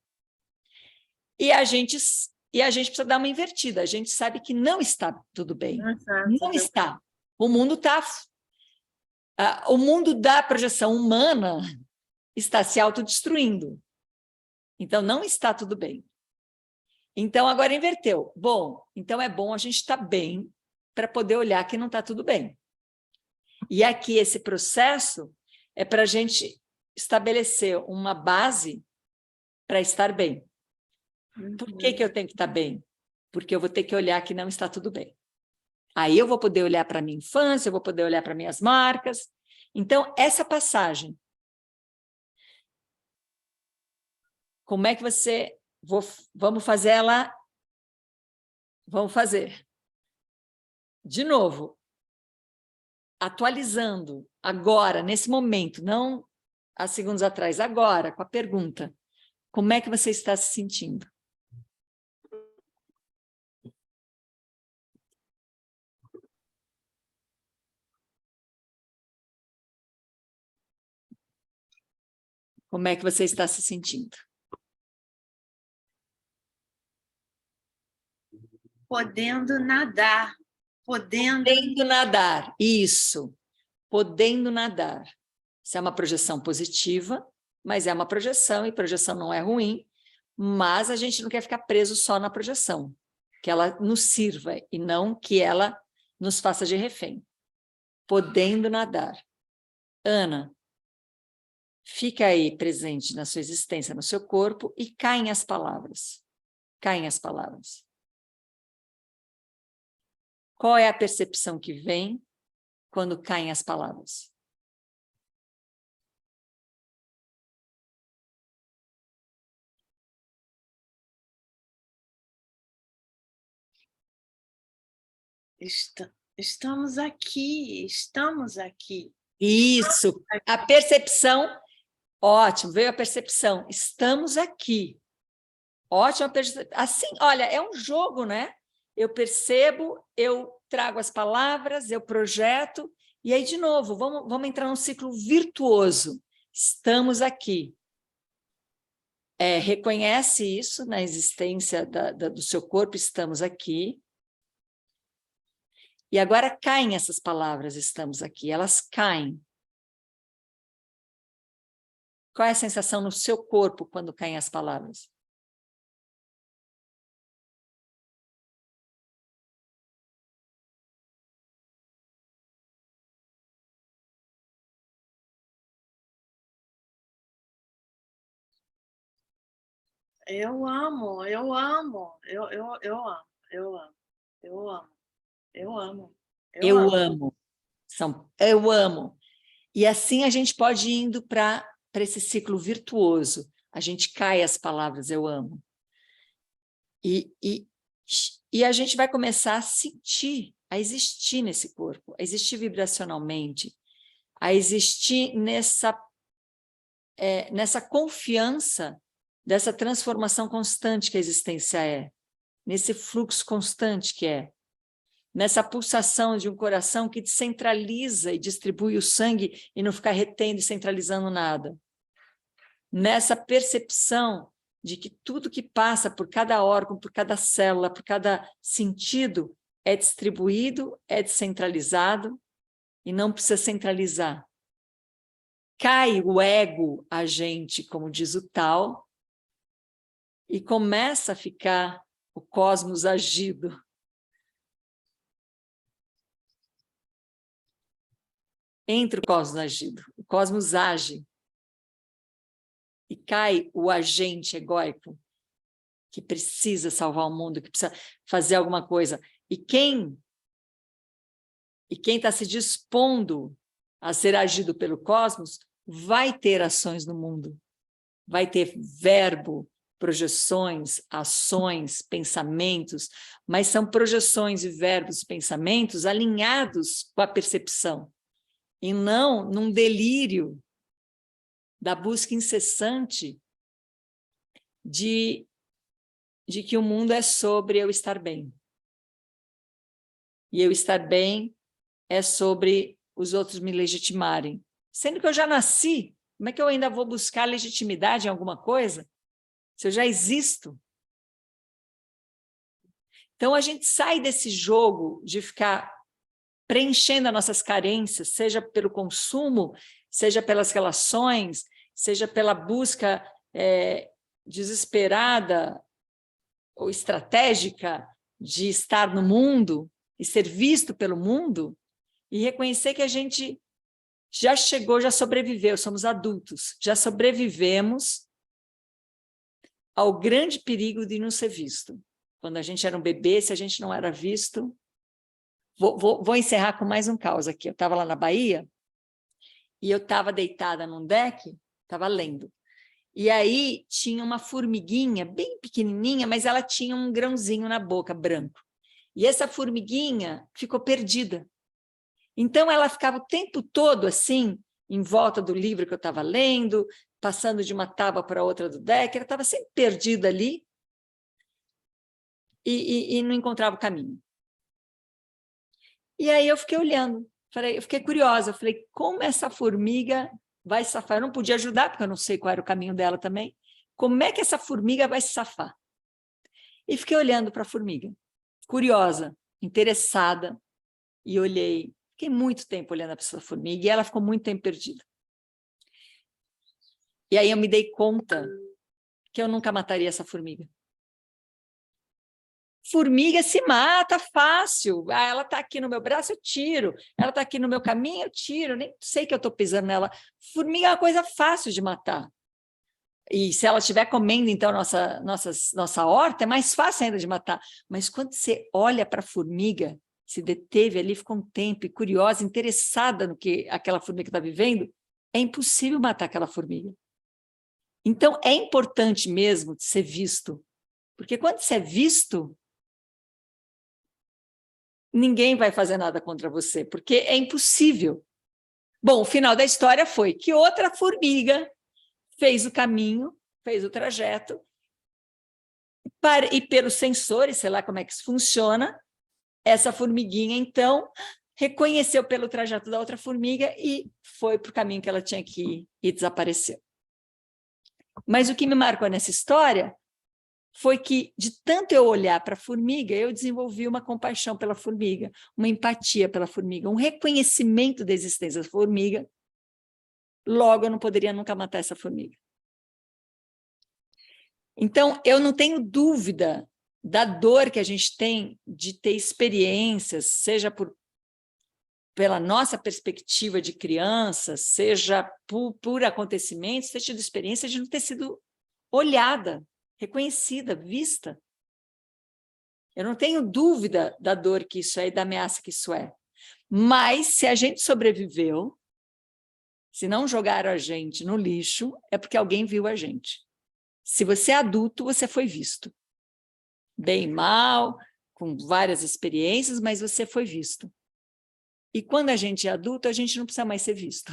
E a gente precisa dar uma invertida, a gente sabe que não está tudo bem. Não está. O mundo da projeção humana está se autodestruindo. Então, não está tudo bem. Então, agora inverteu. Bom, então é bom a gente estar bem para poder olhar que não está tudo bem. E aqui esse processo é para a gente estabelecer uma base para estar bem. Por que eu tenho que estar bem? Porque eu vou ter que olhar que não está tudo bem. Aí eu vou poder olhar para a minha infância, eu vou poder olhar para minhas marcas. Então, essa passagem, como é que você... Vamos fazer ela... Vamos fazer. De novo, atualizando agora, nesse momento, não há segundos atrás, agora, com a pergunta, como é que você está se sentindo? Como é que você está se sentindo? Podendo nadar. Podendo nadar, isso. Podendo nadar. Isso é uma projeção positiva, mas é uma projeção, e projeção não é ruim, mas a gente não quer ficar preso só na projeção, que ela nos sirva e não que ela nos faça de refém. Podendo nadar. Ana, fica aí presente na sua existência, no seu corpo, e caem as palavras. Caem as palavras. Qual é a percepção que vem quando caem as palavras? Estamos aqui, estamos aqui. Isso, a percepção, ótimo, veio a percepção, estamos aqui. Ótima percepção. Assim, olha, é um jogo, né? Eu percebo, eu trago as palavras, eu projeto, e aí, de novo, vamos entrar num ciclo virtuoso. Estamos aqui. Reconhece isso na existência do seu corpo, estamos aqui. E agora caem essas palavras, estamos aqui, elas caem. Qual é a sensação no seu corpo quando caem as palavras? Eu amo, eu amo, eu amo, eu amo, eu amo, eu amo. Eu amo. Eu amo. E assim a gente pode ir indo para esse ciclo virtuoso. A gente cai as palavras, eu amo. E a gente vai começar a sentir, a existir nesse corpo, a existir vibracionalmente, a existir nessa confiança dessa transformação constante que a existência é, nesse fluxo constante que é, nessa pulsação de um coração que descentraliza e distribui o sangue e não ficar retendo e centralizando nada. Nessa percepção de que tudo que passa por cada órgão, por cada célula, por cada sentido, é distribuído, é descentralizado e não precisa centralizar. Cai o ego, a gente, como diz o Tao, e começa a ficar o cosmos agido. Entra o cosmos agido, o cosmos age. E cai o agente egóico, que precisa salvar o mundo, que precisa fazer alguma coisa. E quem está se dispondo a ser agido pelo cosmos, vai ter ações no mundo. Vai ter verbo, projeções, ações, pensamentos, mas são projeções e verbos e pensamentos alinhados com a percepção, e não num delírio da busca incessante de que o mundo é sobre eu estar bem. E eu estar bem é sobre os outros me legitimarem. Sendo que eu já nasci, como é que eu ainda vou buscar legitimidade em alguma coisa? Se eu já existo. Então, a gente sai desse jogo de ficar preenchendo as nossas carências, seja pelo consumo, seja pelas relações, seja pela busca desesperada ou estratégica de estar no mundo e ser visto pelo mundo, e reconhecer que a gente já chegou, já sobreviveu, somos adultos, já sobrevivemos ao grande perigo de não ser visto. Quando a gente era um bebê, se a gente não era visto... Vou encerrar com mais um caos aqui. Eu estava lá na Bahia e eu estava deitada num deck, estava lendo. E aí tinha uma formiguinha, bem pequenininha, mas ela tinha um grãozinho na boca, branco. E essa formiguinha ficou perdida. Então, ela ficava o tempo todo assim, em volta do livro que eu estava lendo, passando de uma tábua para outra do deck, ela estava sempre perdida ali e não encontrava o caminho. E aí eu fiquei olhando, eu fiquei curiosa, eu falei, como essa formiga vai se safar? Eu não podia ajudar, porque eu não sei qual era o caminho dela também. Como é que essa formiga vai se safar? E fiquei olhando para a formiga, curiosa, interessada, e olhei. Fiquei muito tempo olhando para essa formiga, e ela ficou muito tempo perdida. E aí eu me dei conta que eu nunca mataria essa formiga. Formiga se mata fácil. Ah, ela está aqui no meu braço, eu tiro. Ela está aqui no meu caminho, eu tiro. Nem sei que eu estou pisando nela. Formiga é uma coisa fácil de matar. E se ela estiver comendo, então, nossa horta, é mais fácil ainda de matar. Mas quando você olha para a formiga, se deteve ali, ficou um tempo, e curiosa, interessada no que aquela formiga está vivendo, é impossível matar aquela formiga. Então, é importante mesmo ser visto. Porque quando você é visto, ninguém vai fazer nada contra você, porque é impossível. Bom, o final da história foi que outra formiga fez o caminho, fez o trajeto, e pelos sensores, sei lá como é que isso funciona, essa formiguinha, então, reconheceu pelo trajeto da outra formiga e foi para o caminho que ela tinha que ir e desapareceu. Mas o que me marcou nessa história foi que, de tanto eu olhar para a formiga, eu desenvolvi uma compaixão pela formiga, uma empatia pela formiga, um reconhecimento da existência da formiga. Logo, eu não poderia nunca matar essa formiga. Então, eu não tenho dúvida da dor que a gente tem de ter experiências, seja pela nossa perspectiva de criança, seja por acontecimentos, ter tido experiência de não ter sido olhada, reconhecida, vista. Eu não tenho dúvida da dor que isso é e da ameaça que isso é. Mas, se a gente sobreviveu, se não jogaram a gente no lixo, é porque alguém viu a gente. Se você é adulto, você foi visto. Bem, mal, com várias experiências, mas você foi visto. E quando a gente é adulto, a gente não precisa mais ser visto.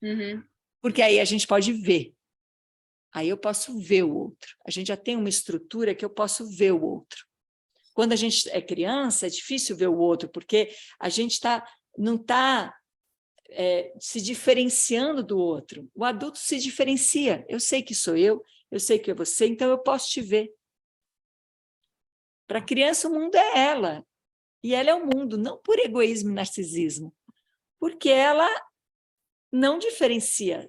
Uhum. Porque aí a gente pode ver. Aí eu posso ver o outro. A gente já tem uma estrutura que eu posso ver o outro. Quando a gente é criança, é difícil ver o outro, porque a gente não está se diferenciando do outro. O adulto se diferencia. Eu sei que sou eu sei que é você, então eu posso te ver. Para a criança, o mundo é ela. E ela é o mundo, não por egoísmo e narcisismo, porque ela não diferencia.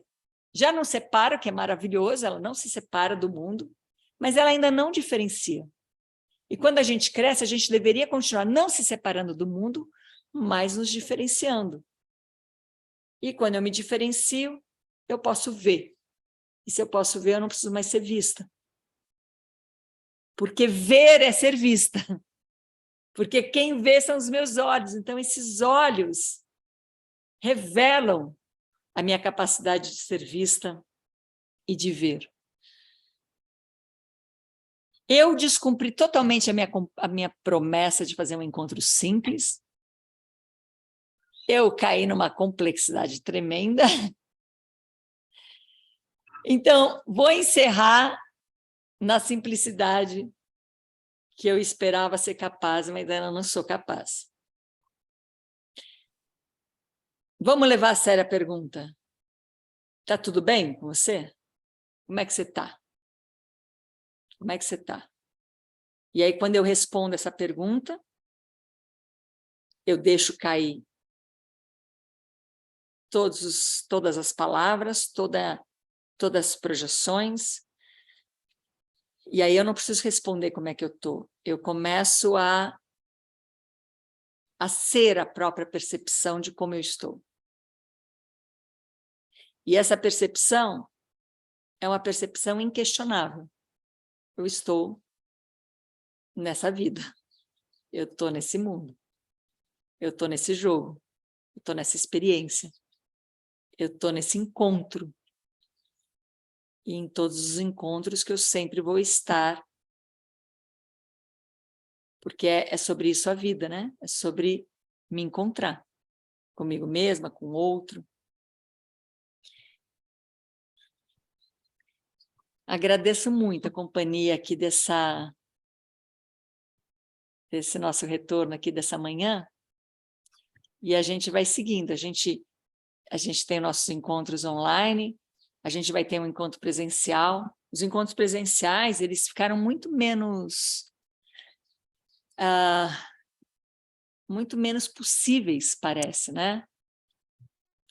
Já não separa, o que é maravilhoso, ela não se separa do mundo, mas ela ainda não diferencia. E quando a gente cresce, a gente deveria continuar não se separando do mundo, mas nos diferenciando. E quando eu me diferencio, eu posso ver. E se eu posso ver, eu não preciso mais ser vista. Porque ver é ser vista. Porque quem vê são os meus olhos. Então, esses olhos revelam a minha capacidade de ser vista e de ver. Eu descumpri totalmente a minha promessa de fazer um encontro simples. Eu caí numa complexidade tremenda. Então, vou encerrar na simplicidade que eu esperava ser capaz, mas ainda não sou capaz. Vamos levar a sério a pergunta. Está tudo bem com você? Como é que você está? Como é que você está? E aí, quando eu respondo essa pergunta, eu deixo cair todas as palavras, todas as projeções, e aí eu não preciso responder como é que eu estou. Eu começo a ser a própria percepção de como eu estou. E essa percepção é uma percepção inquestionável. Eu estou nessa vida. Eu estou nesse mundo. Eu estou nesse jogo. Eu estou nessa experiência. Eu estou nesse encontro. E em todos os encontros que eu sempre vou estar. Porque é sobre isso a vida, né? É sobre me encontrar. Comigo mesma, com o outro. Agradeço muito a companhia aqui desse nosso retorno aqui dessa manhã, e a gente vai seguindo, a gente a gente tem nossos encontros online, a gente vai ter um encontro presencial. Os encontros presenciais, eles ficaram muito menos possíveis, parece, né?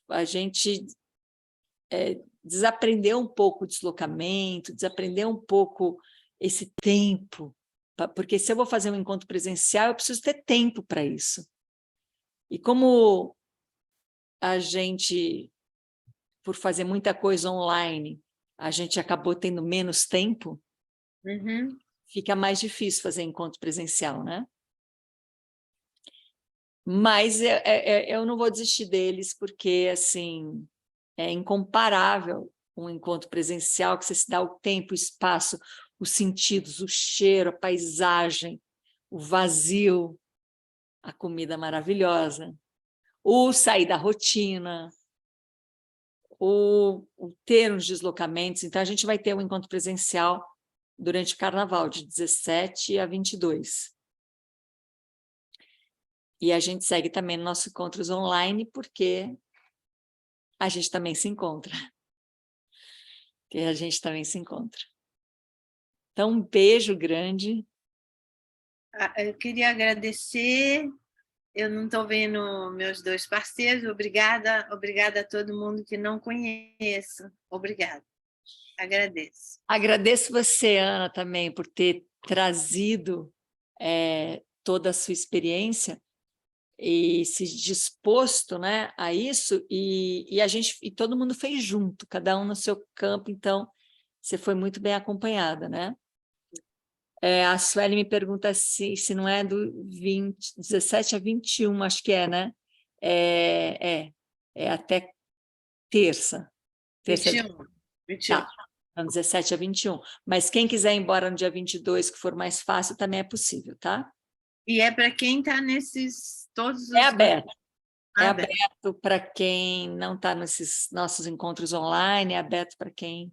A gente desaprendeu um pouco o deslocamento, desaprendeu um pouco esse tempo, porque se eu vou fazer um encontro presencial, eu preciso ter tempo para isso. E como a gente, por fazer muita coisa online, a gente acabou tendo menos tempo, fica mais difícil fazer encontro presencial, né? Mas eu não vou desistir deles, porque, assim, é incomparável um encontro presencial, que você se dá o tempo, o espaço, os sentidos, o cheiro, a paisagem, o vazio, a comida maravilhosa, o sair da rotina, o ter uns deslocamentos. Então, a gente vai ter um encontro presencial durante o Carnaval, de 17 a 22. E a gente segue também nossos encontros online, porque a gente também se encontra. Então, um beijo grande. Eu queria agradecer. Eu não estou vendo meus 2 parceiros. Obrigada a todo mundo que não conheço. Obrigada. Agradeço. Agradeço você, Ana, também, por ter trazido toda a sua experiência e se disposto, né, a isso, e todo mundo fez junto, cada um no seu campo. Então você foi muito bem acompanhada, né? A Sueli me pergunta se não é do 17 a 21, acho que é, né? É até terça. 21. Tá, 17 a 21. Mas quem quiser ir embora no dia 22, que for mais fácil, também é possível, tá? E é para quem está nesses todos os... É aberto. É aberto para quem não está nesses nossos encontros online, é aberto para quem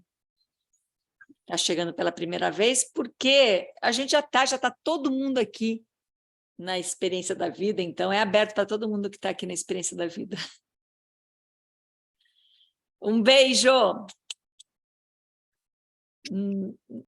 está chegando pela primeira vez, porque a gente já está todo mundo aqui na experiência da vida, então é aberto para todo mundo que está aqui na experiência da vida. Um beijo!